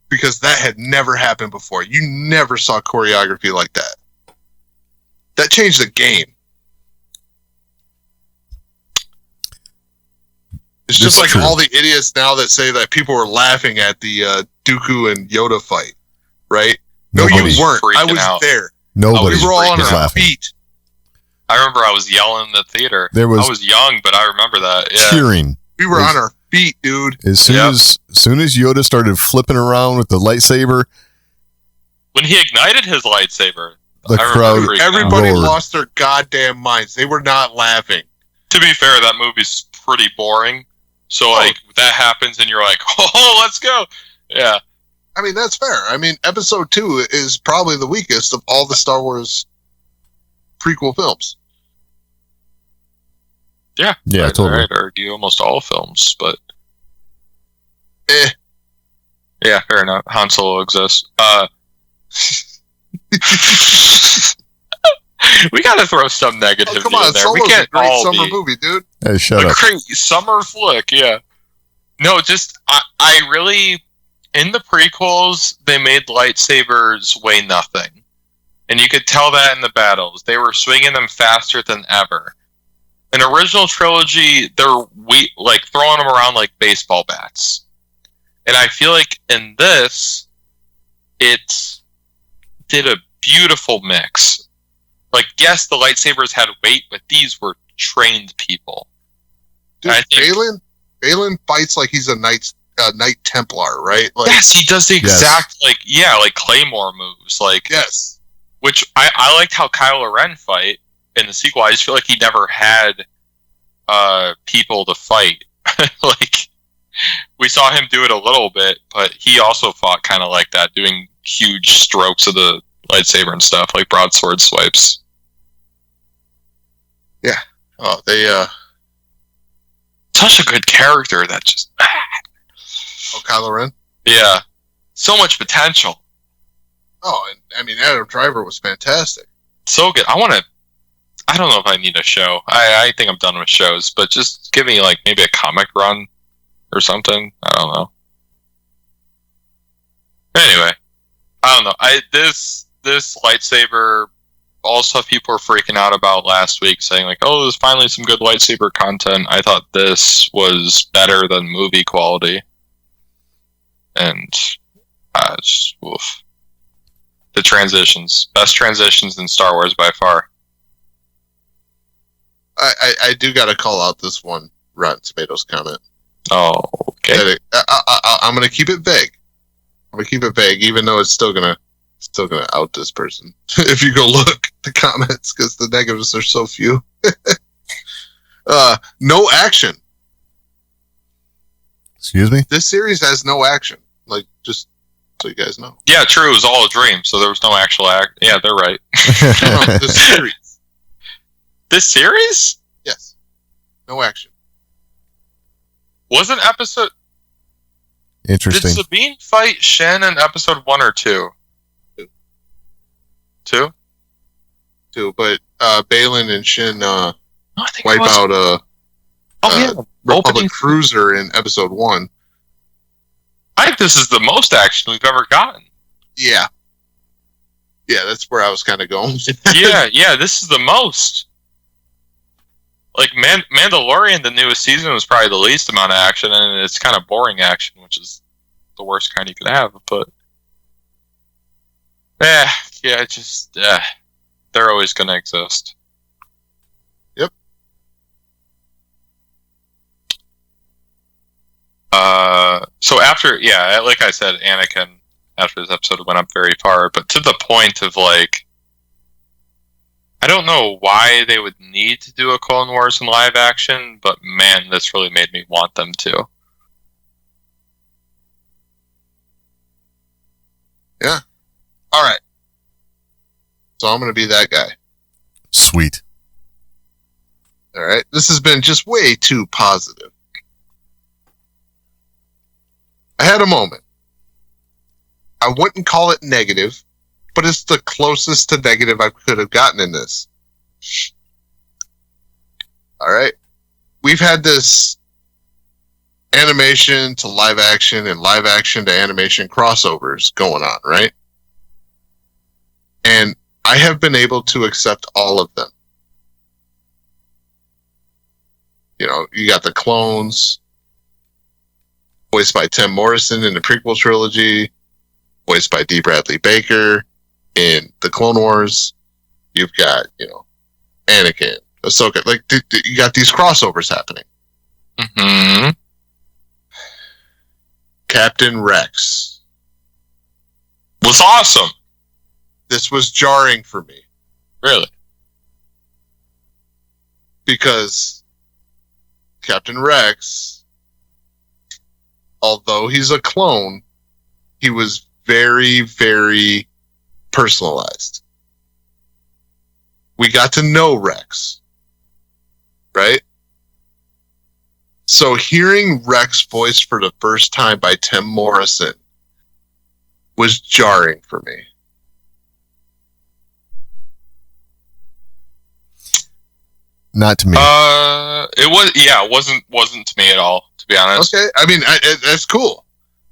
Because that had never happened before. You never saw choreography like that. That changed the game. It's just It's like true. all the idiots now that say that people were laughing at the Dooku and Yoda fight, right? Nobody. No, you weren't. I Freaking was out. there. Nobody We were all on was our laughing. feet. I remember I was yelling in the theater. There was I was young, but I remember that. Yeah. cheering. We were There's- on our feet, dude. As soon Yep. as Yoda started flipping around with the lightsaber, When he ignited his lightsaber, the I remember crowd freaking out. Everybody roared. lost their goddamn minds. They were not laughing. To be fair, that movie's pretty boring. So that happens, and you're like, "Oh, let's go!" Yeah, I mean, that's fair. I mean, Episode 2 is probably the weakest of all the Star Wars prequel films. yeah, Totally. I'd argue almost all films, but Eh. yeah, fair enough. Han Solo exists. We gotta throw some negativity Oh, come on, in there. We Solo's a can't great all summer be movie, dude. Hey, shut a up. great summer flick. Yeah. No, just I really in the prequels they made lightsabers weigh nothing, and you could tell that in the battles. They were swinging them faster than ever. In original trilogy, they're throwing them around like baseball bats, and I feel like in this, it did a beautiful mix. Yes, the lightsabers had weight, but these were trained people. Dude, I think- Balin fights like he's a Knight Templar, right? Yes, he does the exact Claymore moves, Yes. which I liked how Kylo Ren fight in the sequel. I just feel like he never had people to fight. We saw him do it a little bit, but he also fought kind of like that, doing huge strokes of the lightsaber and stuff, like broadsword swipes. Oh, they Such a good character that just Kylo Ren. yeah, so much potential. Oh, and I mean, Adam Driver was fantastic. So good. I don't know if I need a show. I think I'm done with shows, but just give me maybe a comic run or something. I don't know. Anyway, I don't know. This lightsaber, all stuff people were freaking out about last week, saying oh, there's finally some good lightsaber content. I thought this was better than movie quality. and oof. The transitions, best transitions in Star Wars by far. I do got to call out this one Rotten Tomatoes comment. Oh, okay. I'm gonna keep it vague. Even though it's still gonna out this person if you go look at the comments, because the negatives are so few. No action. Excuse me? This series has no action. Like, just so you guys know. Yeah, true. It was all a dream, so there was no actual act. Yeah, they're right. No, this series. This series? Yes. No action. Wasn't episode... Interesting. Did Sabine fight Shen in episode 1 or 2? 2? 2, but Balin and Shin I think wipe out Republic Opening- cruiser in episode 1. I think this is the most action we've ever gotten. Yeah. Yeah, that's where I was kind of going. yeah, this is the most. Like, Mandalorian, the newest season, was probably the least amount of action, and it's kind of boring action, which is the worst kind you could have, but... they're always going to exist. Yep. So after, like I said, Anakin, after this episode, went up very far, but to the point of, like, I don't know why they would need to do a Clone Wars in live action, but man, this really made me want them to. Yeah. All right. So I'm going to be that guy. Sweet. All right. This has been just way too positive. I had a moment. I wouldn't call it negative, but it's the closest to negative I could have gotten in this. All right. We've had this animation to live action and live action to animation crossovers going on, right? And I have been able to accept all of them. You know, you got the clones, voiced by Tim Morrison in the prequel trilogy, voiced by D. Bradley Baker in the Clone Wars. You've got, Anakin, Ahsoka. Like, you got these crossovers happening. Mm-hmm. Captain Rex Was awesome. This was jarring for me Really? because Captain Rex, although he's a clone, he was very, very personalized. We got to know Rex, right? So hearing Rex voiced for the first time by Tim Morrison was jarring for me. Not to me. It wasn't to me at all, to be honest. Okay, I mean, that's cool.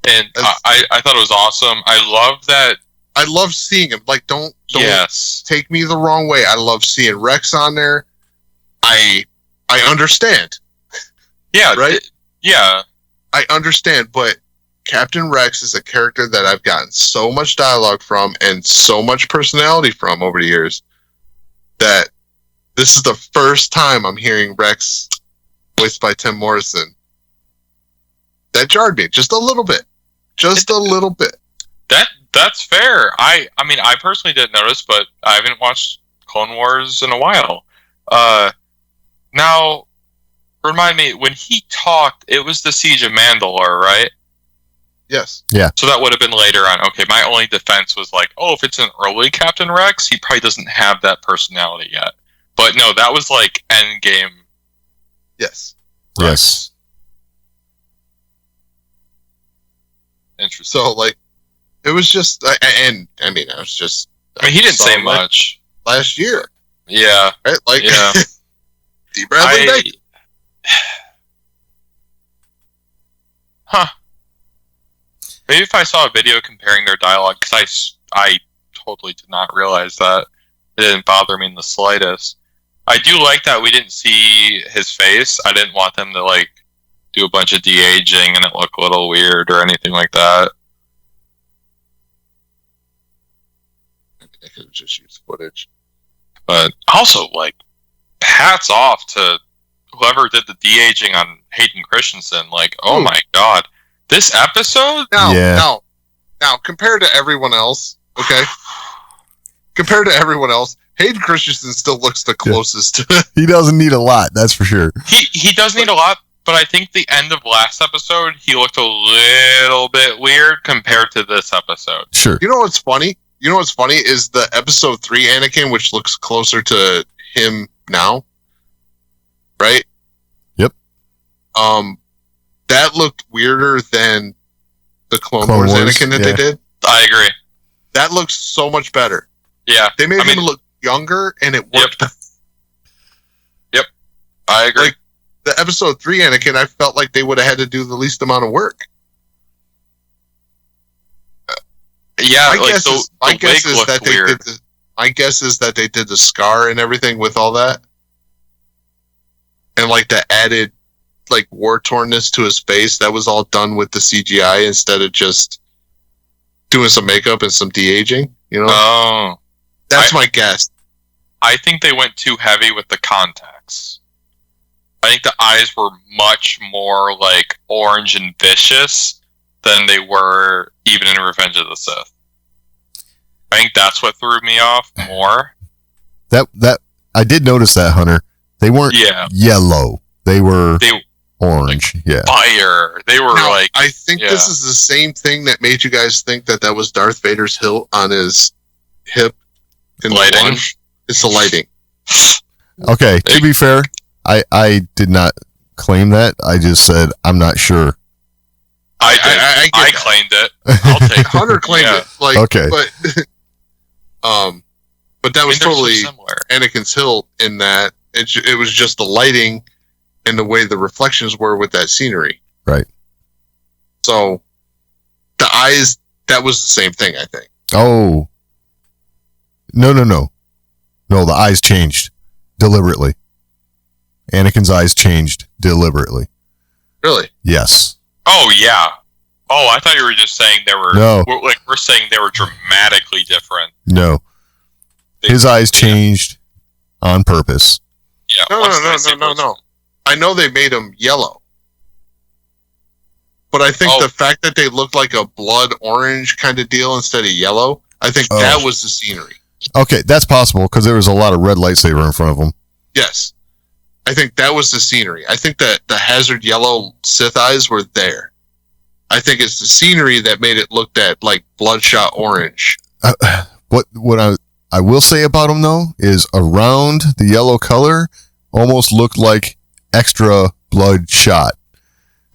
And I thought it was awesome. I love that. I love seeing him. Like, don't Yes. take me the wrong way. I love seeing Rex on there. I understand. Yeah. Right? Yeah. I understand, but Captain Rex is a character that I've gotten so much dialogue from and so much personality from over the years that this is the first time I'm hearing Rex voiced by Tim Morrison. That jarred me just a little bit. Just a little bit. That's fair. I mean, I personally didn't notice, but I haven't watched Clone Wars in a while. Now, remind me, when he talked, it was the Siege of Mandalore, right? Yes. So that would have been later on. Okay, my only defense was like, oh, if it's an early Captain Rex, he probably doesn't have that personality yet. But no, that was like Endgame. Yes. Yes. Interesting. So, like, it was just, and I mean, I was just. I mean, he didn't saw say him much. last year, Yeah. right? Like, Yeah. D. Bradley Baker. Huh. Maybe if I saw a video comparing their dialogue, because I totally did not realize that. It didn't bother me in the slightest. I do like that we didn't see his face. I didn't want them to, like, do a bunch of de-aging and it look a little weird or anything like that. I could have just used footage. But also, like, hats off to whoever did the de-aging on Hayden Christensen. Like, oh my god. This episode? Now, compared to everyone else, okay? Compared to everyone else, Hayden Christensen still looks the closest to... He doesn't need a lot, that's for sure. He does need a lot, but I think the end of last episode, he looked a little bit weird compared to this episode. Sure. You know what's funny? You know what's funny is the episode 3 Anakin, which looks closer to him now. Right? Yep. That looked weirder than the Clone Wars Anakin that they did. I agree. That looks so much better. Yeah. They made him look younger, and it worked. Yep. I agree. Like, the episode 3 Anakin, I felt like they would have had to do the least amount of work. Yeah, my guess is that they did the scar and everything with all that. And like the added like war tornness to his face, that was all done with the CGI instead of just doing some makeup and some de-aging, you know? Oh. That's my guess. I think they went too heavy with the contacts. I think the eyes were much more like orange and vicious than they were even in Revenge of the Sith. I think that's what threw me off more. That I did notice that, Hunter. They weren't yellow. They were orange. Like fire. They were like. I think this is the same thing that made you guys think that was Darth Vader's hilt on his hip. In lighting. It's the lighting. Okay. To be fair, I did not claim that. I just said I'm not sure. I claimed it. I'll take it. Hunter claimed it. Like, okay. But that was totally so Anakin's hilt in that it was just the lighting and the way the reflections were with that scenery. Right. So the eyes, that was the same thing, I think. Oh. No. No, the eyes changed deliberately. Anakin's eyes changed deliberately. Really? Yes. Oh, yeah. Oh, I thought you were just saying they were... No. We're saying they were dramatically different. No. His eyes changed on purpose. Yeah. No. I know they made them yellow. But I think the fact that they looked like a blood orange kind of deal instead of yellow, I think that was the scenery. Okay, that's possible because there was a lot of red lightsaber in front of them. Yes. I think that was the scenery. I think that the hazard yellow Sith eyes were there. I think it's the scenery that made it look that like bloodshot orange. What I will say about them though is around the yellow color almost looked like extra bloodshot.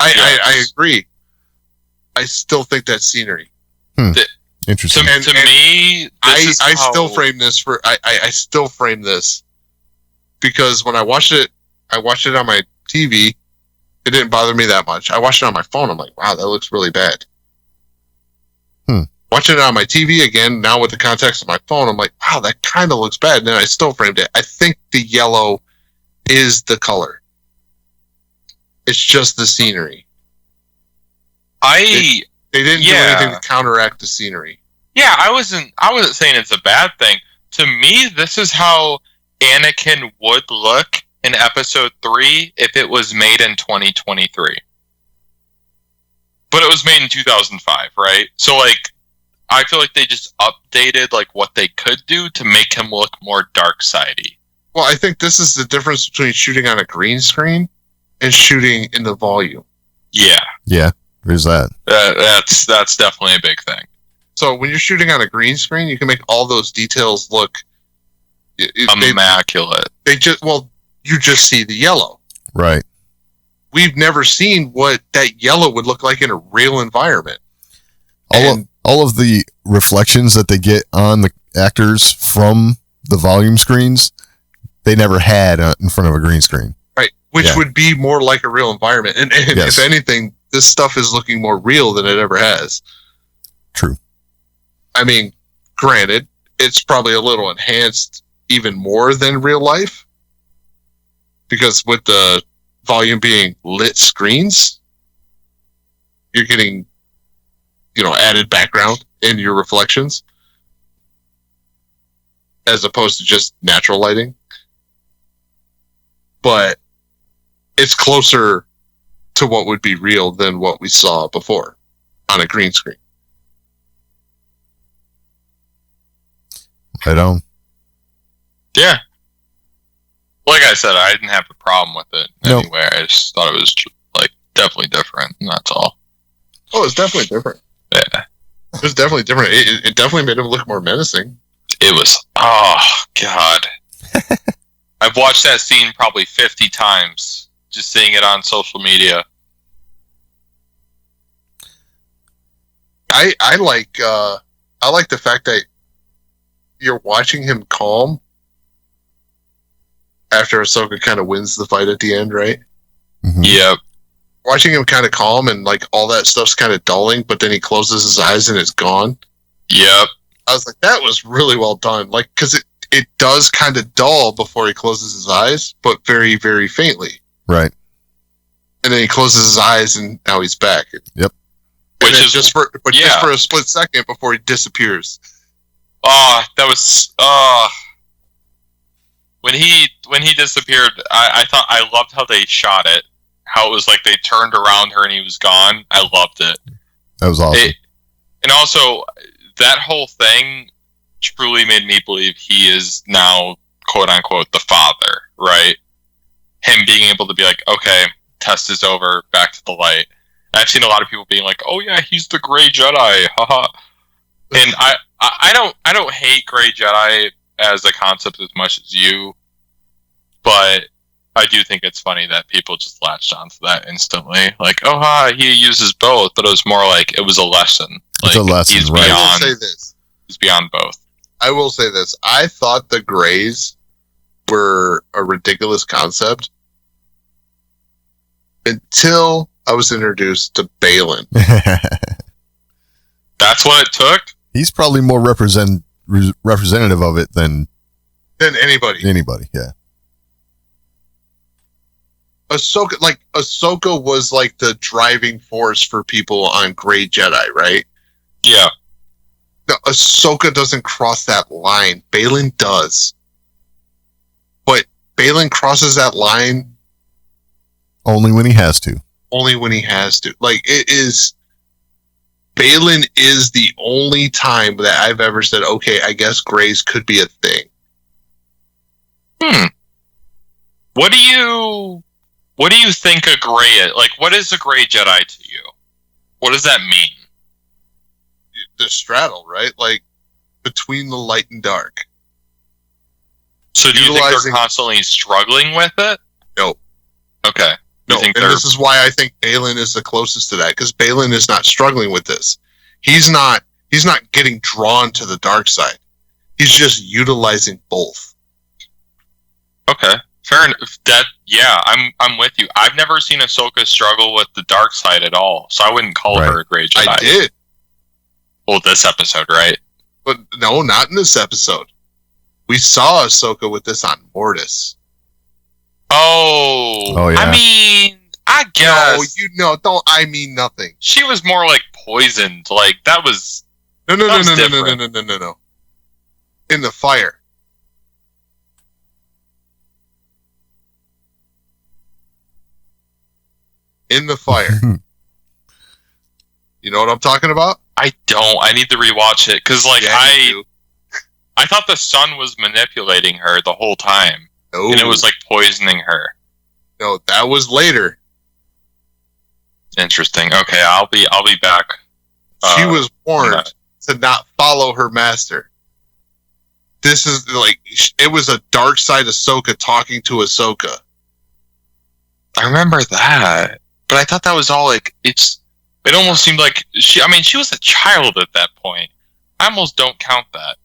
I agree. I still think that's scenery. Interesting. To me, I still frame this because when I watched it on my TV. It didn't bother me that much. I watched it on my phone. I'm like, wow, that looks really bad. Watching it on my TV again, now with the context of my phone, I'm like, wow, that kind of looks bad. And then I still framed it. I think the yellow is the color. It's just the scenery. They didn't do anything to counteract the scenery. Yeah, I wasn't saying it's a bad thing. To me, this is how Anakin would look in episode 3 if it was made in 2023. But it was made in 2005, right? So like I feel like they just updated like what they could do to make him look more dark-sidey. Well, I think this is the difference between shooting on a green screen and shooting in the volume. Yeah. Yeah, there's that. That's definitely a big thing. So when you're shooting on a green screen, you can make all those details look immaculate. You just see the yellow. Right. We've never seen what that yellow would look like in a real environment. All of the reflections that they get on the actors from the volume screens, they never had in front of a green screen. Right. Which would be more like a real environment. And if anything, this stuff is looking more real than it ever has. True. I mean, granted, it's probably a little enhanced even more than real life. Because with the volume being lit screens, you're getting, added background in your reflections, as opposed to just natural lighting. But it's closer to what would be real than what we saw before on a green screen. Right on. Yeah. Like I said, I didn't have a problem with it Nope. anyway. I just thought it was definitely different, and that's all. Oh, it's definitely different. Yeah. It was definitely different. It definitely made him look more menacing. It was, oh, God. I've watched that scene probably 50 times, just seeing it on social media. I like the fact that you're watching him calm after Ahsoka kind of wins the fight at the end, right? Mm-hmm. Yep. Watching him kind of calm and all that stuff's kind of dulling, but then he closes his eyes and it's gone. Yep. I was like, that was really well done. Because it does kind of dull before he closes his eyes, but very, very faintly. Right. And then he closes his eyes and now he's back. Yep. Which is just for a split second before he disappears. Oh, that was when he disappeared. I loved how they shot it. How it was like they turned around her and he was gone. I loved it. That was awesome. And also, that whole thing truly made me believe he is now, quote unquote, the father, right? Him being able to be like, okay, test is over, back to the light. I've seen a lot of people being like, oh yeah, he's the Grey Jedi, haha. And I don't hate Grey Jedi as a concept as much as you, but I do think it's funny that people just latched onto that instantly. Like, oh ha, he uses both, but it was more like it was a lesson. It's a lesson, he's right. beyond, I will say this. He's beyond both. I will say this. I thought the Greys were a ridiculous concept until I was introduced to Balin. That's what it took? He's probably more representative of it than Anybody. Yeah. Ahsoka was like the driving force for people on Grey Jedi, right? Yeah. No, Ahsoka doesn't cross that line. Balin does. But Balin crosses that line only when he has to. Balin is the only time that I've ever said, okay, I guess Greys could be a thing. What do you think a Grey is? Like, what is a Grey Jedi to you? What does that mean? The straddle, right? Like, between the light and dark. So do you think they're constantly struggling with it? No. Okay. No, and this is why I think Balin is the closest to that, because Balin is not struggling with this. He's not getting drawn to the dark side. He's just utilizing both. Okay. Fair enough. I'm with you. I've never seen Ahsoka struggle with the dark side at all, so I wouldn't call her a Grey Jedi. I did. Well, this episode, right? But no, not in this episode. We saw Ahsoka with this on Mortis. Oh yeah. I mean, I guess. No, don't I mean nothing. She was more like poisoned. Like, that was... No. No. In the fire. In the fire. You know what I'm talking about? I don't. I need to rewatch it, because, like, I thought the sun was manipulating her the whole time. No. And it was, like, poisoning her. No, that was later. Interesting. Okay, I'll be back. She was warned to not follow her master. This is, like, it was a dark side Ahsoka talking to Ahsoka. I remember that. But I thought that was all, like, it almost seemed like she was a child at that point. I almost don't count that.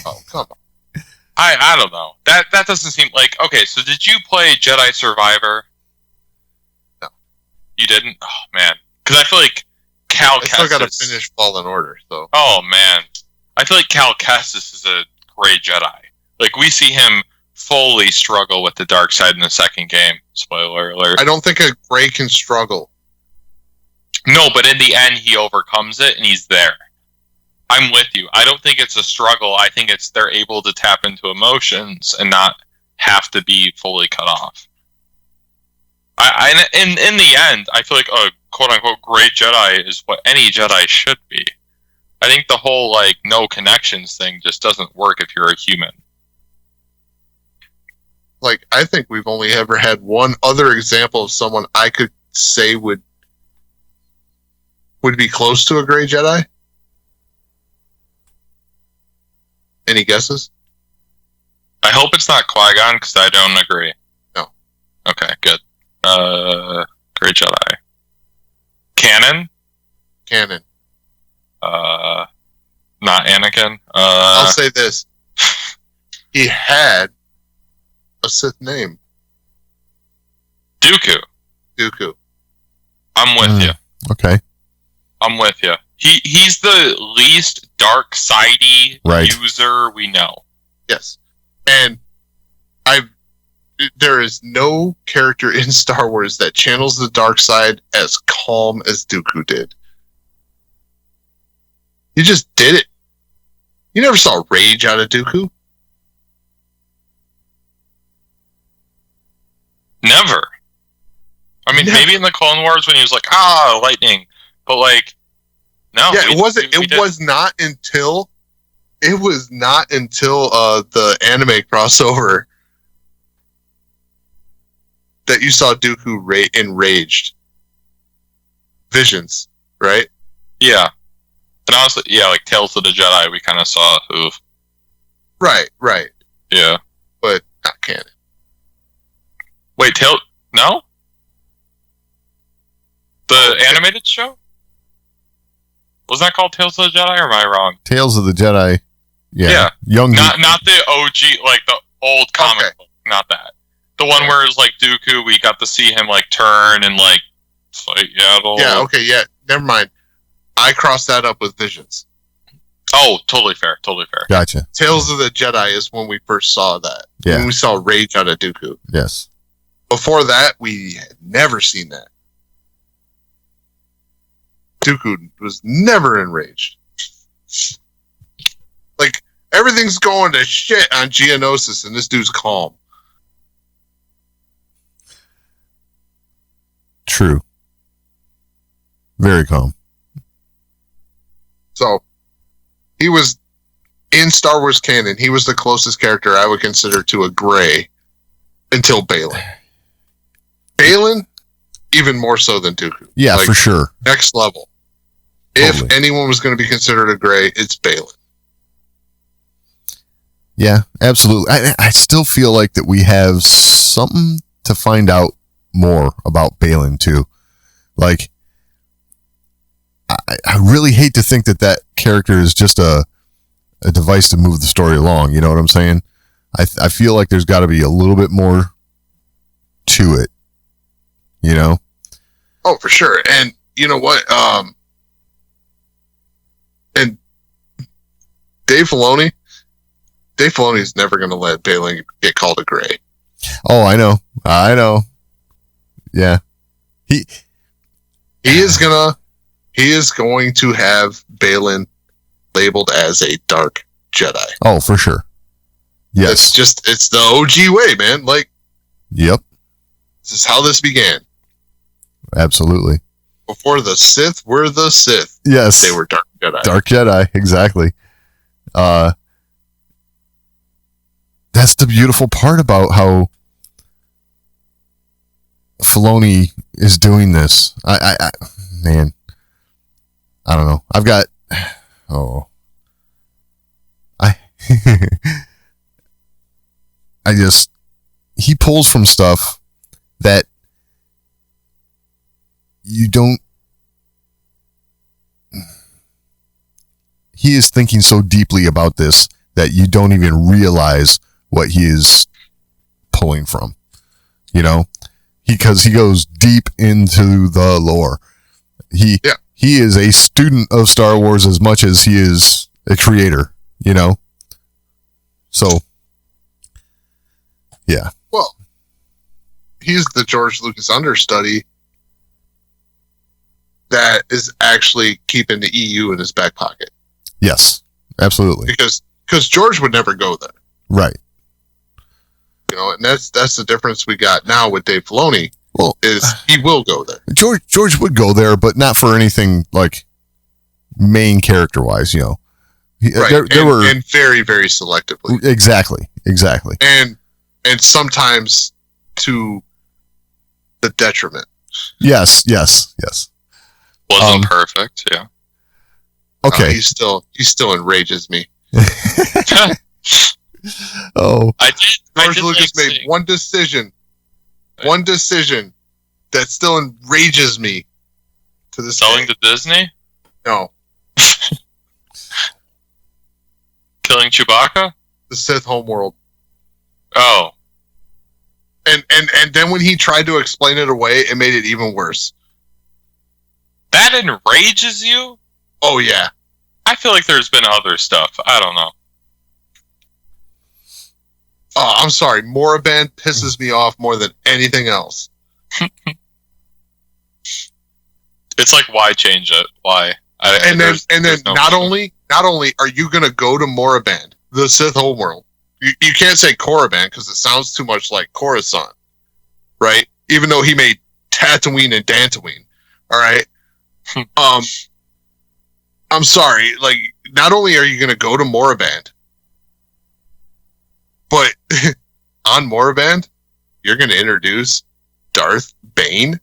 Oh, come on. I don't know. That doesn't seem like... Okay, so did you play Jedi Survivor? No. You didn't? Oh, man. Because I feel like Cal Kestis... I still gotta finish Fallen Order, so... Oh, man. I feel like Cal Kestis is a Grey Jedi. Like, we see him fully struggle with the dark side in the second game. Spoiler alert. I don't think a Gray can struggle. No, but in the end, he overcomes it and he's there. I'm with you. I don't think it's a struggle. I think it's they're able to tap into emotions and not have to be fully cut off. In the end, I feel like a quote-unquote great Jedi is what any Jedi should be. I think the whole, like, no connections thing just doesn't work if you're a human. Like, I think we've only ever had one other example of someone I could say would be close to a Grey Jedi. Any guesses? I hope it's not Qui-Gon, because I don't agree. No. Okay, good. Grey Jedi. Canon? Canon. Not Anakin. I'll say this. He had a Sith name. Dooku. Dooku. I'm with you. Okay. I'm with you. He's the least dark sidey user we know. Yes. And there is no character in Star Wars that channels the dark side as calm as Dooku did. He just did it. You never saw rage out of Dooku? Never. I mean, maybe in the Clone Wars when he was like, lightning. But, like, no. Yeah, it was not until the anime crossover that you saw Dooku enraged. Visions, right? Yeah. And honestly, yeah, like Tales of the Jedi, we kind of saw who. Right. Yeah. But not canon. Wait, no? The animated show? Wasn't that called Tales of the Jedi, or am I wrong? Tales of the Jedi. Yeah. Young. Not the OG, like the old comic book. Not that. The one where it's like Dooku, we got to see him like turn and like fight Yaddle. Yeah, okay, yeah. Never mind. I crossed that up with Visions. Oh, totally fair. Gotcha. Tales of the Jedi is when we first saw that. Yeah. When we saw rage out of Dooku. Yes. Before that, we had never seen that. Dooku was never enraged. Like, everything's going to shit on Geonosis, and this dude's calm. True. Very calm. So, he was, in Star Wars canon, he was the closest character I would consider to a Grey until Baylan. Baylan, even more so than Dooku. Yeah, like, for sure. Next level. Totally. If anyone was going to be considered a Grey, it's Baylan. Yeah, absolutely. I still feel like that we have something to find out more about Baylan too. Like, I really hate to think that character is just a device to move the story along. You know what I'm saying? I feel like there's got to be a little bit more to it. You know? Oh, for sure. And you know what? And Dave Filoni is never going to let Baylan get called a Grey. Oh, I know. Yeah. He is going to have Baylan labeled as a dark Jedi. Oh, for sure. Yes. It's the OG way, man. Like, yep. This is how this began. Absolutely. Before the Sith were the Sith. Yes. They were dark Jedi. Dark Jedi, exactly. That's the beautiful part about how Filoni is doing this. I man, I don't know. I've got, he pulls from stuff that you don't, he is thinking so deeply about this that you don't even realize what he is pulling from, you know, because he goes deep into the lore. He is a student of Star Wars as much as he is a creator, you know? So Yeah. Well, he's the George Lucas understudy that is actually keeping the EU in his back pocket. Yes, absolutely. Because George would never go there. Right. And that's the difference we got now with Dave Filoni. Well, is he will go there. George would go there, but not for anything like main character wise. Right. There were and very, very selectively. Exactly. And sometimes to the detriment. Yes. Wasn't perfect. Yeah. Okay. He still enrages me. Oh. George Lucas made one decision that still enrages me to this Selling day. to Disney? No. Killing Chewbacca? The Sith homeworld. Oh. And then when he tried to explain it away, it made it even worse. That enrages you? Oh, yeah. I feel like there's been other stuff. I don't know. Oh, I'm sorry. Moraband pisses me off more than anything else. It's like, why change it? Why? And then not only are you going to go to Moraband, the Sith homeworld, you can't say Korriban because it sounds too much like Coruscant, right? Even though he made Tatooine and Dantooine, all right? I'm sorry. Like, not only are you going to go to Moraband, but on Moraband, you're going to introduce Darth Bane?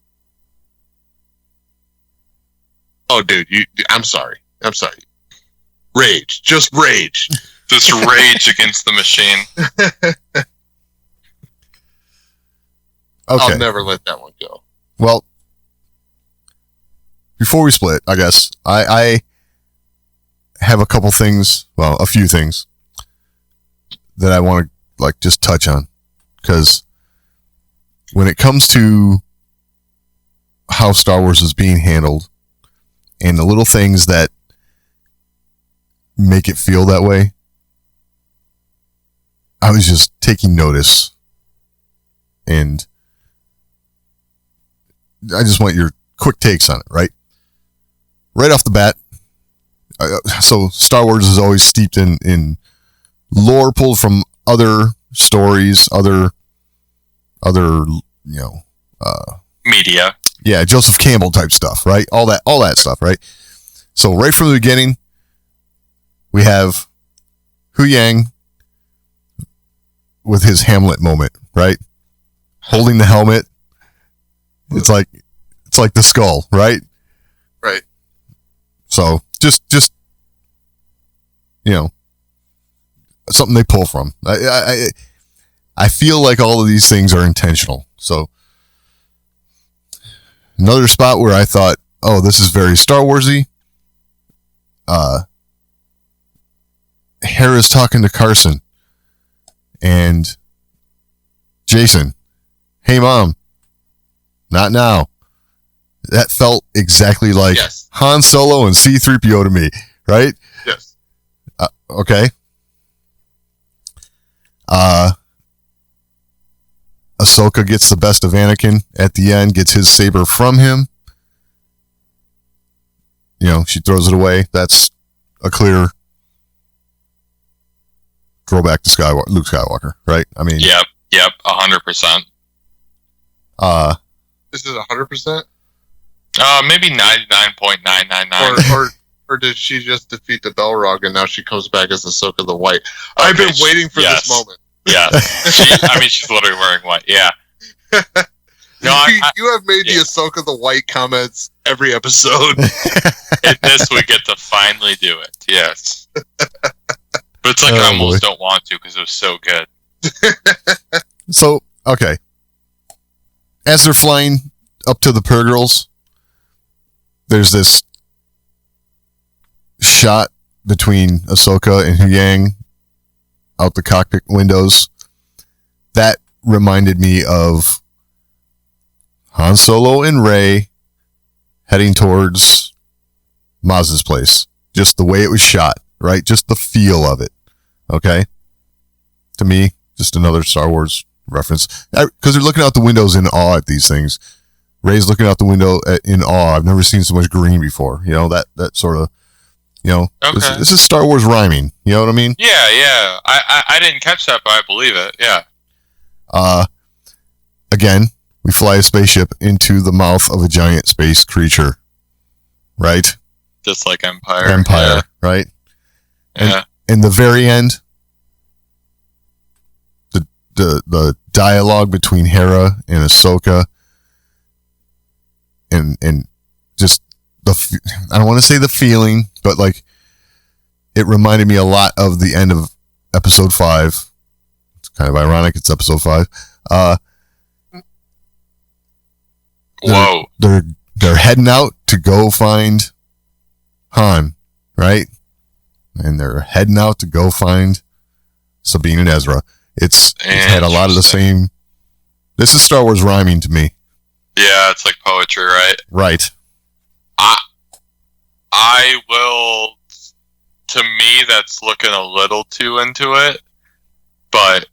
Oh, dude, I'm sorry. Rage. Just rage. This rage against the machine. Okay. I'll never let that one go. Well, before we split, I guess, I have a few things that I want to just touch on, because when it comes to how Star Wars is being handled and the little things that make it feel that way, I was just taking notice, and I just want your quick takes on it, right? Right off the bat, so Star Wars is always steeped in lore pulled from other stories, other media. Yeah, Joseph Campbell type stuff, right? All that stuff, right? So right from the beginning, we have Hu Yang with his Hamlet moment, right? Holding the helmet. It's like the skull, right? Right. So just something they pull from. I feel like all of these things are intentional. So another spot where I thought, oh, this is very Star Warsy. Hera's talking to Carson and Jason. Hey, Mom. Not now. That felt exactly like Han Solo and C-3PO to me, right? Yes. Okay. Ahsoka gets the best of Anakin at the end, gets his saber from him. She throws it away. That's a clear throwback to Luke Skywalker, right? I mean, Yep, 100%. This is 100%? Maybe 99.999. Or did she just defeat the Balrog and now she comes back as Ahsoka the White? Okay, I've been waiting for this moment. Yeah. She's literally wearing white. Yeah. No, you have made the Ahsoka the White comments every episode. And this we get to finally do it. Yes. But it's like I almost don't want to because it was so good. So, okay. As they're flying up to the Purgirls, there's this shot between Ahsoka and Hu Yang out the cockpit windows. That reminded me of Han Solo and Rey heading towards Maz's place. Just the way it was shot, right? Just the feel of it. Okay? To me, just another Star Wars reference. Because they're looking out the windows in awe at these things. Rey's looking out the window in awe. I've never seen so much green before. You know, that sort of, you know, Okay. this is Star Wars rhyming. You know what I mean? Yeah. I didn't catch that, but I believe it. Yeah. Again, we fly a spaceship into the mouth of a giant space creature. Right? Just like Empire. Empire, right? Yeah. In the very end, the dialogue between Hera and Ahsoka and just I don't want to say the feeling, but like it reminded me a lot of the end of episode 5. It's kind of ironic it's episode 5. Whoa. They're heading out to go find Han, right? And they're heading out to go find Sabine and Ezra. It's had a lot of the same. This is Star Wars rhyming to me. Yeah, it's like poetry, right? Right. I will. To me, that's looking a little too into it, but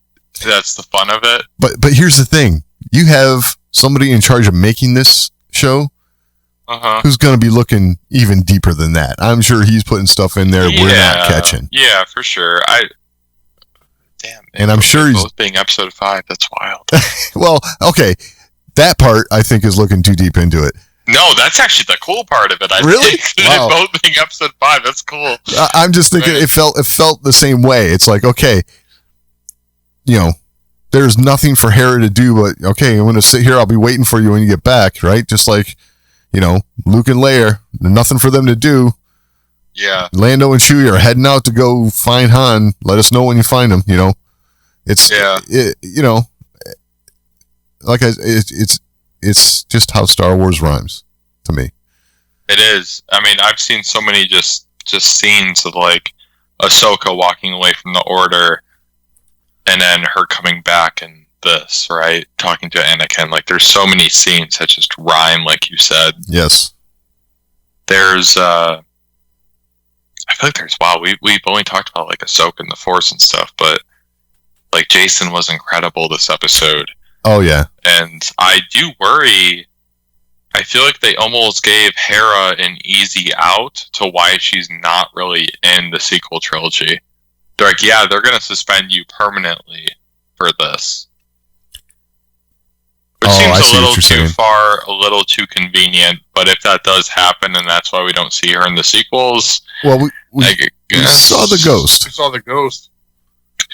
that's the fun of it. But here's the thing: you have somebody in charge of making this show who's going to be looking even deeper than that. I'm sure he's putting stuff in there we're not catching. Yeah, for sure. Damn. And I'm sure he's both being episode 5. That's wild. well, okay. That part I think is looking too deep into it. No, that's actually the cool part of it. I Really? think Wow. both being episode 5. That's cool. I'm just thinking it felt the same way. It's like, okay, you know, there's nothing for Hera to do, but okay, I'm going to sit here. I'll be waiting for you when you get back, right? Just like, you know, Luke and Leia, nothing for them to do. Yeah. Lando and Chewie are heading out to go find Han. Let us know when you find him. You know, you know, like it's just how Star Wars rhymes to me. It is. I mean, I've seen so many just scenes of like Ahsoka walking away from the Order, and then her coming back and this, right, talking to Anakin. Like, there's so many scenes that just rhyme, like you said. Yes. There's I feel like there's we've only talked about like Ahsoka and the Force and stuff, but like Jason was incredible this episode. Oh yeah. And I do worry. I feel like they almost gave Hera an easy out to why she's not really in the sequel trilogy. They're like, yeah, they're going to suspend you permanently for this. Which seems a little too far, a little too convenient. But if that does happen, and that's why we don't see her in the sequels. Well, we saw the ghost. We saw the ghost.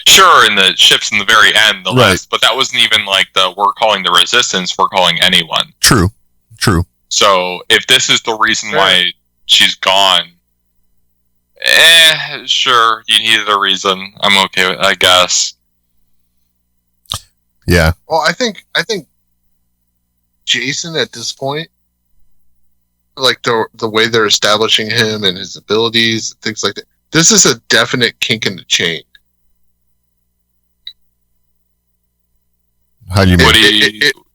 Sure, in the ships in the very end, the list, but that wasn't even like we're calling the Resistance, we're calling anyone. True. So if this is the reason why she's gone, sure, you needed a reason. I'm okay with it, I guess. Yeah. Well, I think Jason at this point, like the way they're establishing him and his abilities, things like that, this is a definite kink in the chain. How do you mean?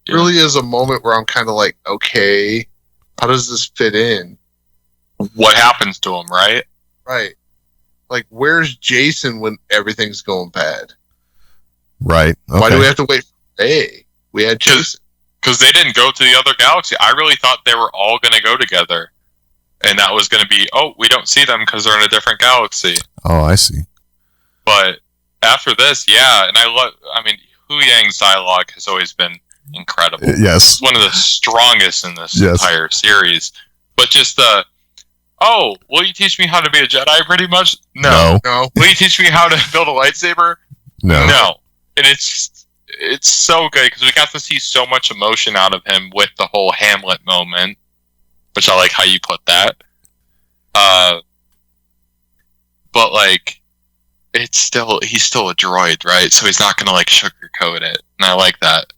It really is a moment where I'm kind of like, okay, how does this fit in? What happens to him, right? Right. Like, where's Jason when everything's going bad? Right. Okay. Why do we have to wait for A? We had Jason. Because they didn't go to the other galaxy. I really thought they were all going to go together. And that was going to be, we don't see them because they're in a different galaxy. Oh, I see. But after this, yeah, and I mean, Hu Yang's dialogue has always been incredible. Yes. It's one of the strongest in this entire series. But just will you teach me how to be a Jedi, pretty much? No. Will you teach me how to build a lightsaber? No. And it's so good, because we got to see so much emotion out of him with the whole Hamlet moment, which I like how you put that. But, like, he's still a droid, right? So he's not gonna like sugarcoat it, and I like that.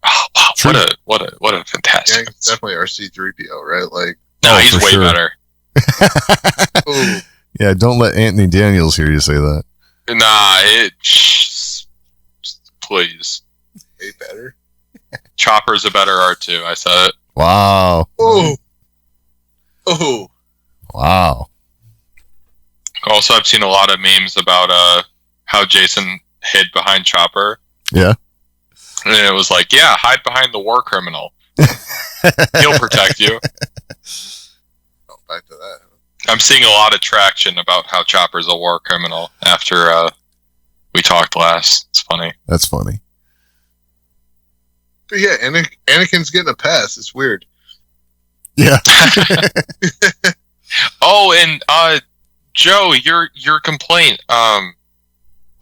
Oh wow! True. What a fantastic! Yeah, he's definitely our C-3PO, right? Like, no, he's way better. Yeah, don't let Anthony Daniels hear you say that. Nah, please. Way better. Chopper's a better R2. I said it. Wow. Oh. Wow. Also, I've seen a lot of memes about how Jason hid behind Chopper. Yeah. And it was like, yeah, hide behind the war criminal. He'll protect you. Oh, back to that. I'm seeing a lot of traction about how Chopper's a war criminal after we talked last. It's funny. That's funny. But yeah, Anakin's getting a pass. It's weird. Yeah. Oh, and Joe, your complaint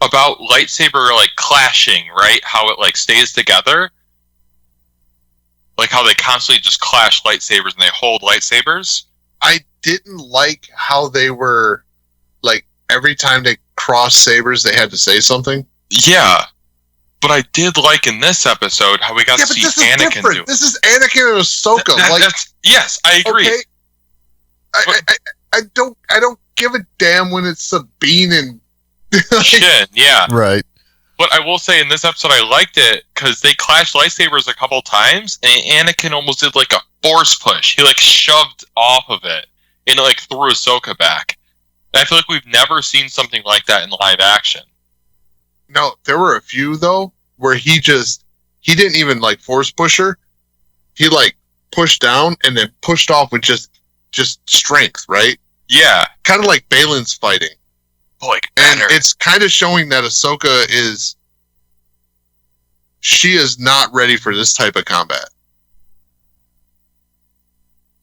about lightsaber like clashing, right? How it like stays together, like how they constantly just clash lightsabers and they hold lightsabers. I didn't like how they were, like, every time they crossed sabers, they had to say something. Yeah, but I did like in this episode how we got to see Anakin do it. This is Anakin and Ahsoka. Yes, I agree. Okay. I don't give a damn when it's Sabine and Shin, yeah. Right. But I will say in this episode I liked it because they clashed lightsabers a couple times and Anakin almost did like a force push. He like shoved off of it and like threw Ahsoka back. And I feel like we've never seen something like that in live action. No, there were a few though where he didn't even like force push her. He like pushed down and then pushed off with just strength, right? Yeah. Kind of like Balin's fighting. Like and better. it's kind of showing that Ahsoka is not ready for this type of combat.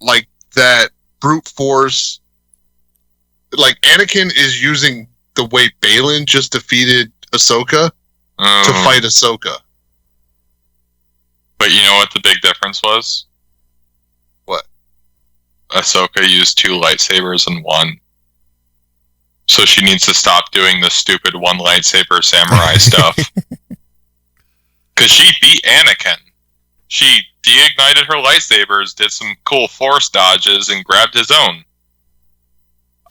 Like that brute force, like Anakin is using the way Balin just defeated Ahsoka to fight Ahsoka. But you know what the big difference was? What? Ahsoka used 2 lightsabers and 1. So she needs to stop doing the stupid 1 lightsaber samurai stuff. Because she beat Anakin. She deignited her lightsabers, did some cool force dodges, and grabbed his own.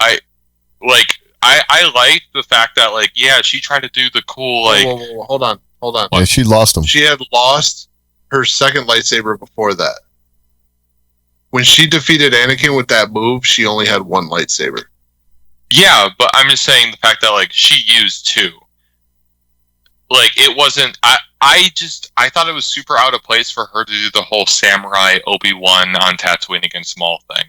I like the fact that, like, yeah, she tried to do the cool, like... Whoa, hold on. Yeah, she lost him. She had lost her second lightsaber before that. When she defeated Anakin with that move, she only had 1 lightsaber. Yeah, but I'm just saying the fact that, like, she used 2. Like, it wasn't... I thought it was super out of place for her to do the whole samurai Obi-Wan on Tatooine against Maul thing.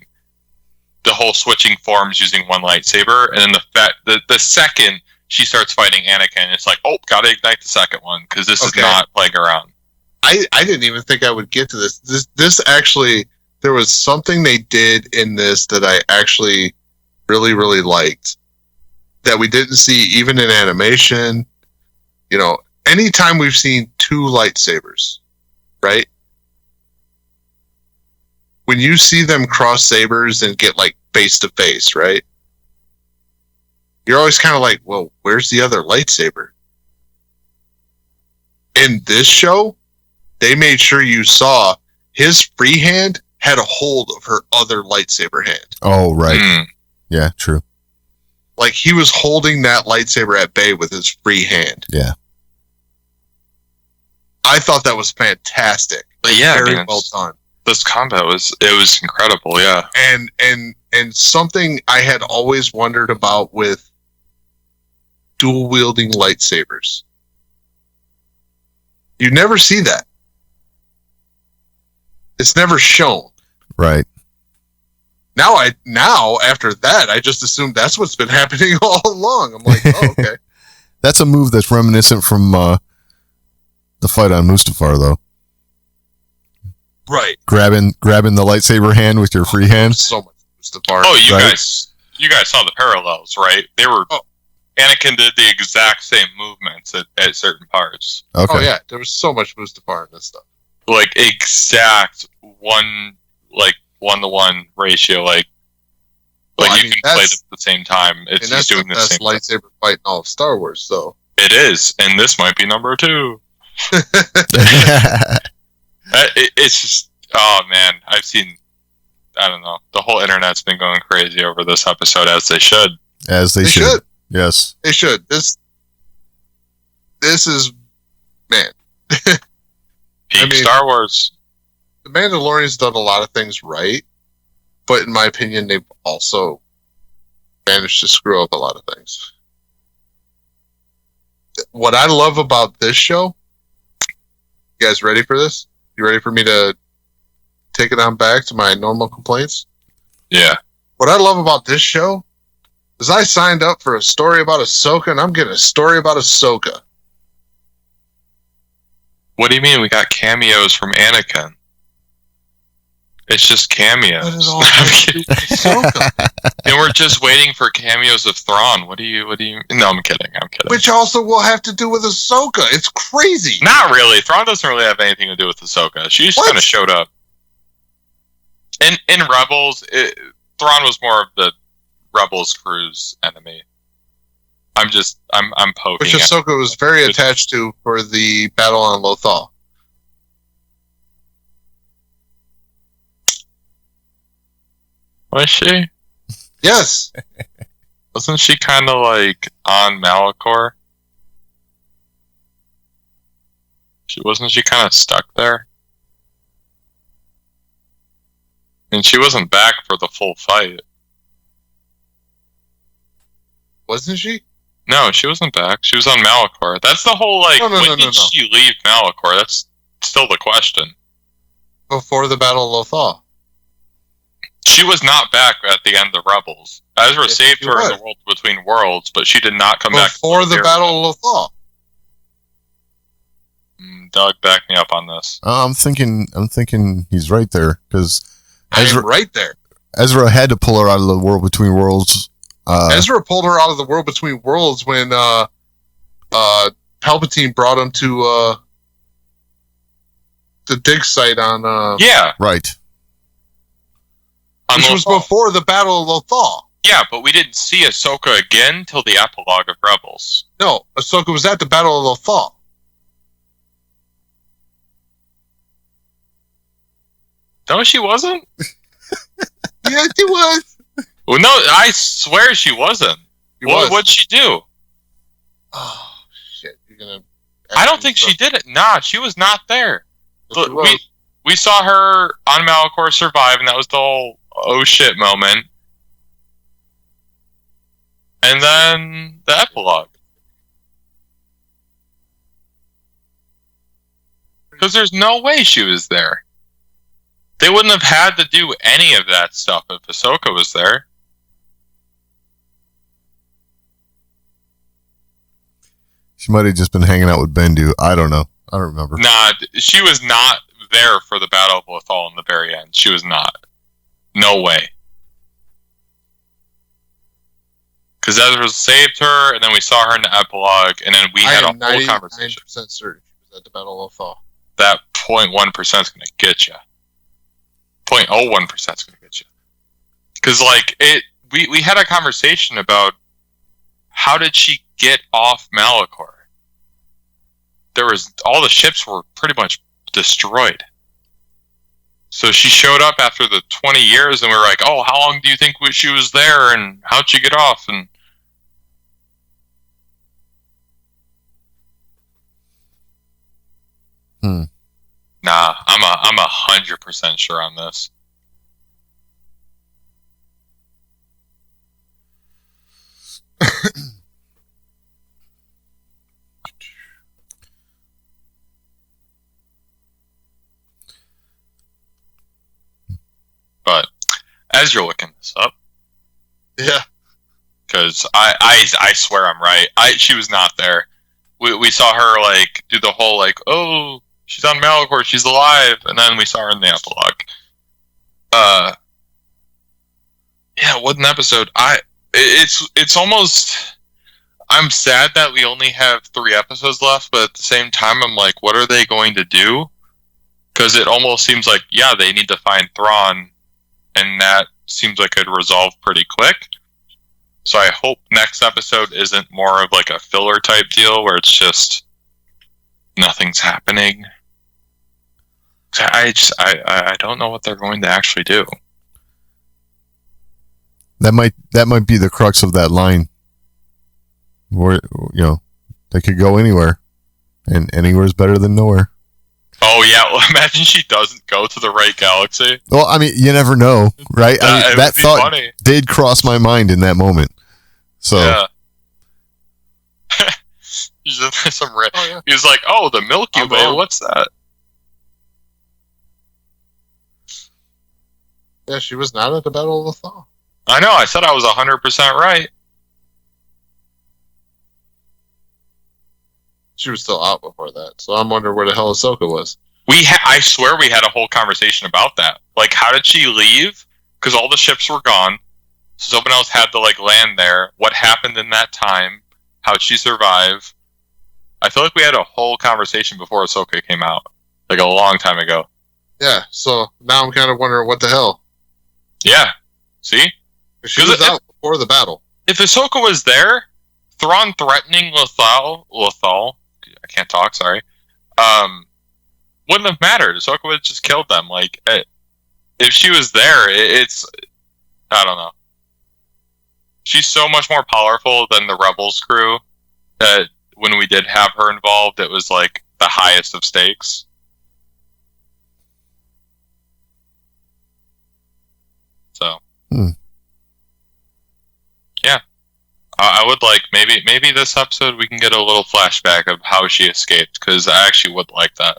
The whole switching forms using 1 lightsaber, and then the second she starts fighting Anakin, it's like, oh, gotta ignite the second one, because this is not playing around. I didn't even think I would get to this. This actually... There was something they did in this that I actually really, really liked that we didn't see even in animation. You know, anytime we've seen 2 lightsabers, right? When you see them cross sabers and get like face to face, right? You're always kind of like, well, where's the other lightsaber? In this show, they made sure you saw his free hand had a hold of her other lightsaber hand. Oh, right. Yeah, true. Like he was holding that lightsaber at bay with his free hand. Yeah. I thought that was fantastic. But yeah, very well done. This combat was incredible, yeah. And something I had always wondered about with dual wielding lightsabers. You never see that. It's never shown. Right. Now after that, I just assumed that's what's been happening all along. I'm like, oh, okay. That's a move that's reminiscent from the fight on Mustafar, though. Right. Grabbing the lightsaber hand with your free hand. So much Mustafar. Oh, you guys saw the parallels, right? They were. Oh. Anakin did the exact same movements at certain parts. Okay. Oh yeah, there was so much Mustafar in this stuff. Like exact 1-to-1 ratio, like you can play them at the same time. It's just doing the same lightsaber fight in all of Star Wars, so it is, and this might be number 2. It's just, oh man, I don't know. The whole internet's been going crazy over this episode, as they should. As they should. Yes, they should. This is, man. Peak Star Wars. The Mandalorian's done a lot of things right, but in my opinion, they've also managed to screw up a lot of things. what I love about this show, you guys ready for this? You ready for me to take it on back to my normal complaints? Yeah. What I love about this show is I signed up for a story about Ahsoka, and I'm getting a story about Ahsoka. What do you mean we got cameos from Anakin? It's just cameos. What is all that to do with Ahsoka? And we're just waiting for cameos of Thrawn. What do you No, I'm kidding. Which also will have to do with Ahsoka. It's crazy. Not really. Thrawn doesn't really have anything to do with Ahsoka. She just kind of showed up. In Rebels, Thrawn was more of the Rebels crew's enemy. I'm poking. Which Ahsoka was very attached to for the battle on Lothal. Was she? Yes. Wasn't she kind of like on Malachor? Wasn't she kind of stuck there? And she wasn't back for the full fight. Wasn't she? No, she wasn't back. She was on Malachor. That's the whole, like, when did she leave Malachor? That's still the question. Before the Battle of Lothal. She was not back at the end of Rebels. Ezra saved her in the World Between Worlds, but she did not come back before the Battle of Lothal. Doug, back me up on this. I'm thinking he's right there because I'm right there. Ezra had to pull her out of the World Between Worlds. Ezra pulled her out of the World Between Worlds when Palpatine brought him to the dig site on. Yeah, right. Which was before the Battle of Lothal. Yeah, but we didn't see Ahsoka again till the epilogue of Rebels. No, Ahsoka was at the Battle of Lothal. No, she wasn't? Yes, she was. Well, no, I swear she wasn't. What'd she do? Oh, shit. You're gonna... I don't think she did it. Nah, she was not there. Look, we saw her on Malachor survive, and that was the whole oh shit moment. And then the epilogue. Because there's no way she was there. They wouldn't have had to do any of that stuff if Ahsoka was there. She might have just been hanging out with Bendu. I don't know. I don't remember. Nah, she was not there for the Battle of Lothal in the very end. She was not. No way. Because Ezra saved her, and then we saw her in the epilogue, and then we had a whole conversation. 99% certain she was at the Battle of Lothal. That 0.1% is going to get you. 0.01% is going to get you. Because, like, we had a conversation about how did she get off Malachor? All the ships were pretty much destroyed. So she showed up after the 20 years, and we were like, oh, how long do you think she was there, and how'd she get off? And nah, I'm 100% sure on this. But as you're looking this up, yeah, because I swear I'm right. She was not there. We saw her like do the whole like, oh, she's on Malachor, she's alive, and then we saw her in the epilogue. Yeah, what an episode! It's almost. I'm sad that we only have 3 episodes left, but at the same time, I'm like, what are they going to do? Because it almost seems like, yeah, they need to find Thrawn, and that seems like it'd resolve pretty quick. So I hope next episode isn't more of like a filler type deal where it's just nothing's happening. I don't know what they're going to actually do. That might be the crux of that line. Where, you know, they could go anywhere, and anywhere's better than nowhere. Oh yeah, well, imagine she doesn't go to the right galaxy. Well, I mean, you never know, right? I mean, that thought did cross my mind in that moment. So yeah, He's just some yeah. He was like, "Oh, the Milky I'm Way. wrong. What's that?" Yeah, she was not at the Battle of the Thaw. I know. I said I was 100% right. She was still out before that, so I'm wondering where the hell Ahsoka was. I swear we had a whole conversation about that. Like, how did she leave? Because all the ships were gone. So someone else had to like land there. What happened in that time? How'd she survive? I feel like we had a whole conversation before Ahsoka came out, like a long time ago. Yeah, so now I'm kind of wondering what the hell. Yeah. See? She was out before the battle. If Ahsoka was there, Thrawn threatening Lothal, I can't talk, sorry, wouldn't have mattered. Ahsoka would have just killed them. Like, if she was there, it's, I don't know. She's so much more powerful than the Rebels crew that when we did have her involved, it was like the highest of stakes. So, yeah. I would like, maybe this episode we can get a little flashback of how she escaped, because I actually would like that.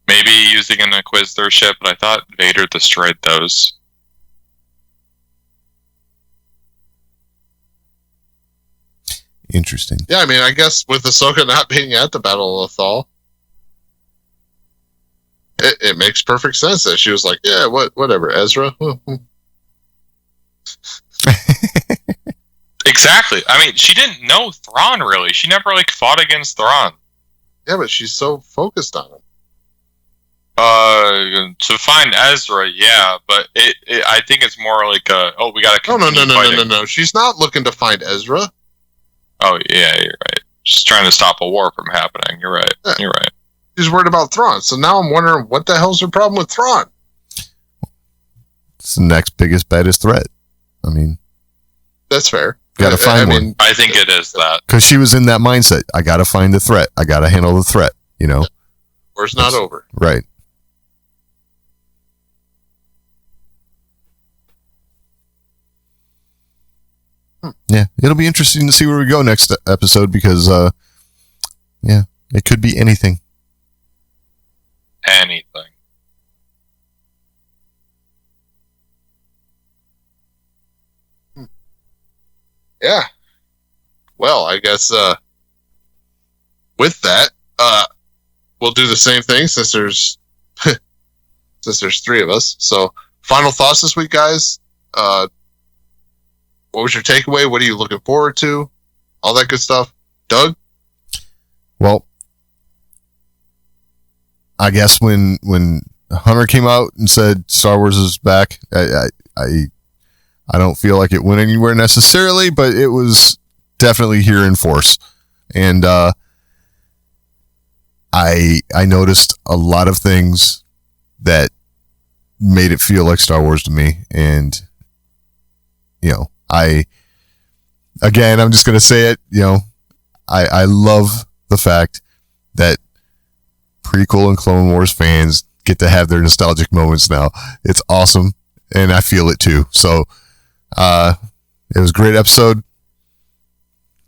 Maybe using an Inquisitor ship, but I thought Vader destroyed those. Interesting. Yeah, I mean, I guess with Ahsoka not being at the Battle of Lothal, it makes perfect sense that she was like, yeah, whatever, Ezra. Exactly. I mean, she didn't know Thrawn, really. She never, like, fought against Thrawn. Yeah, but she's so focused on him. To find Ezra, yeah, but I think it's more like we gotta continue fighting. No. She's not looking to find Ezra. Oh, yeah, you're right. She's trying to stop a war from happening. You're right. Yeah. You're right. She's worried about Thrawn. So now I'm wondering, what the hell's her problem with Thrawn? It's the next biggest, baddest threat. I mean, that's fair. Gotta find one. I think it is that. Because she was in that mindset. I gotta find the threat. I gotta handle the threat, you know? War's not over. Right. Yeah, it'll be interesting to see where we go next episode because, yeah, it could be anything. Anything. Yeah. Well, I guess with that, we'll do the same thing since there's three of us. So, final thoughts this week, guys. What was your takeaway? What are you looking forward to? All that good stuff. Doug? Well, I guess when Hunter came out and said Star Wars is back, I don't feel like it went anywhere necessarily, but it was definitely here in force. And I noticed a lot of things that made it feel like Star Wars to me. And, you know, I'm just going to say it, you know, I love the fact that prequel and Clone Wars fans get to have their nostalgic moments now. It's awesome. And I feel it too. So, it was a great episode.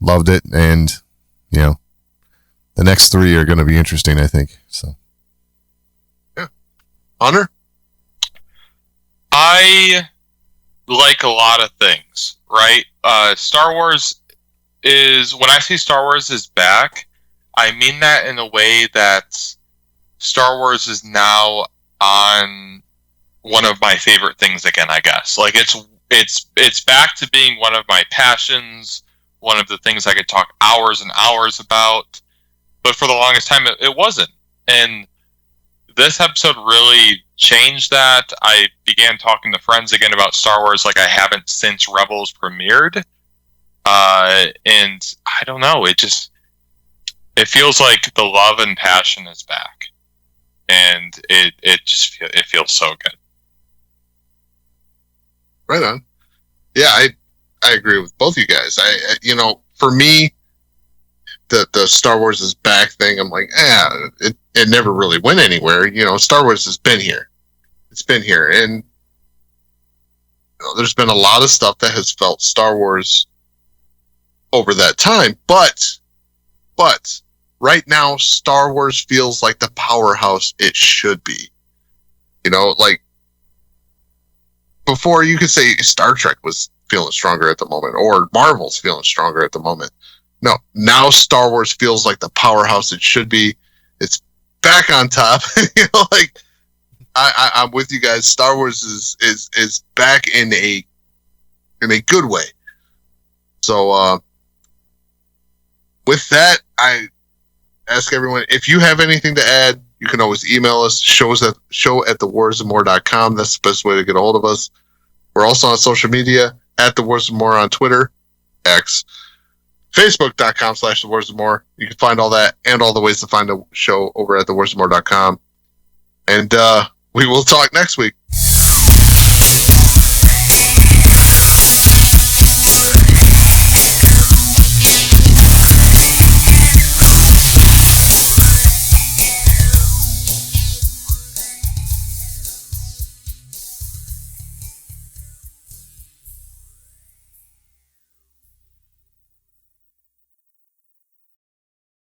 Loved it. And, you know, the next three are going to be interesting, I think. So, yeah. Hunter? I like a lot of things, right? Star Wars is, when I say Star Wars is back, I mean that in a way that Star Wars is now on one of my favorite things again, I guess. Like, it's back to being one of my passions, one of the things I could talk hours and hours about, but for the longest time it wasn't. And this episode really changed that. I began talking to friends again about Star Wars like I haven't since Rebels premiered. And I don't know, it feels like the love and passion is back. And it feels so good. Right on. Yeah, I agree with both you guys. You know, for me, the Star Wars is back thing, I'm like, it never really went anywhere. You know, Star Wars has been here. It's been here. And you know, there's been a lot of stuff that has felt Star Wars over that time. But right now, Star Wars feels like the powerhouse it should be. You know, like before you could say Star Trek was feeling stronger at the moment, or Marvel's feeling stronger at the moment. No, now Star Wars feels like the powerhouse it should be. It's back on top. You know, like I'm with you guys. Star Wars is back in a good way. So with that, I ask everyone, if you have anything to add, you can always email us, show at thewarsandmore.com. That's the best way to get a hold of us. We're also on social media at The Wars and More on Twitter, X, Facebook.com/TheWarsandMore. You can find all that and all the ways to find the show over at thewarsandmore.com. And we will talk next week.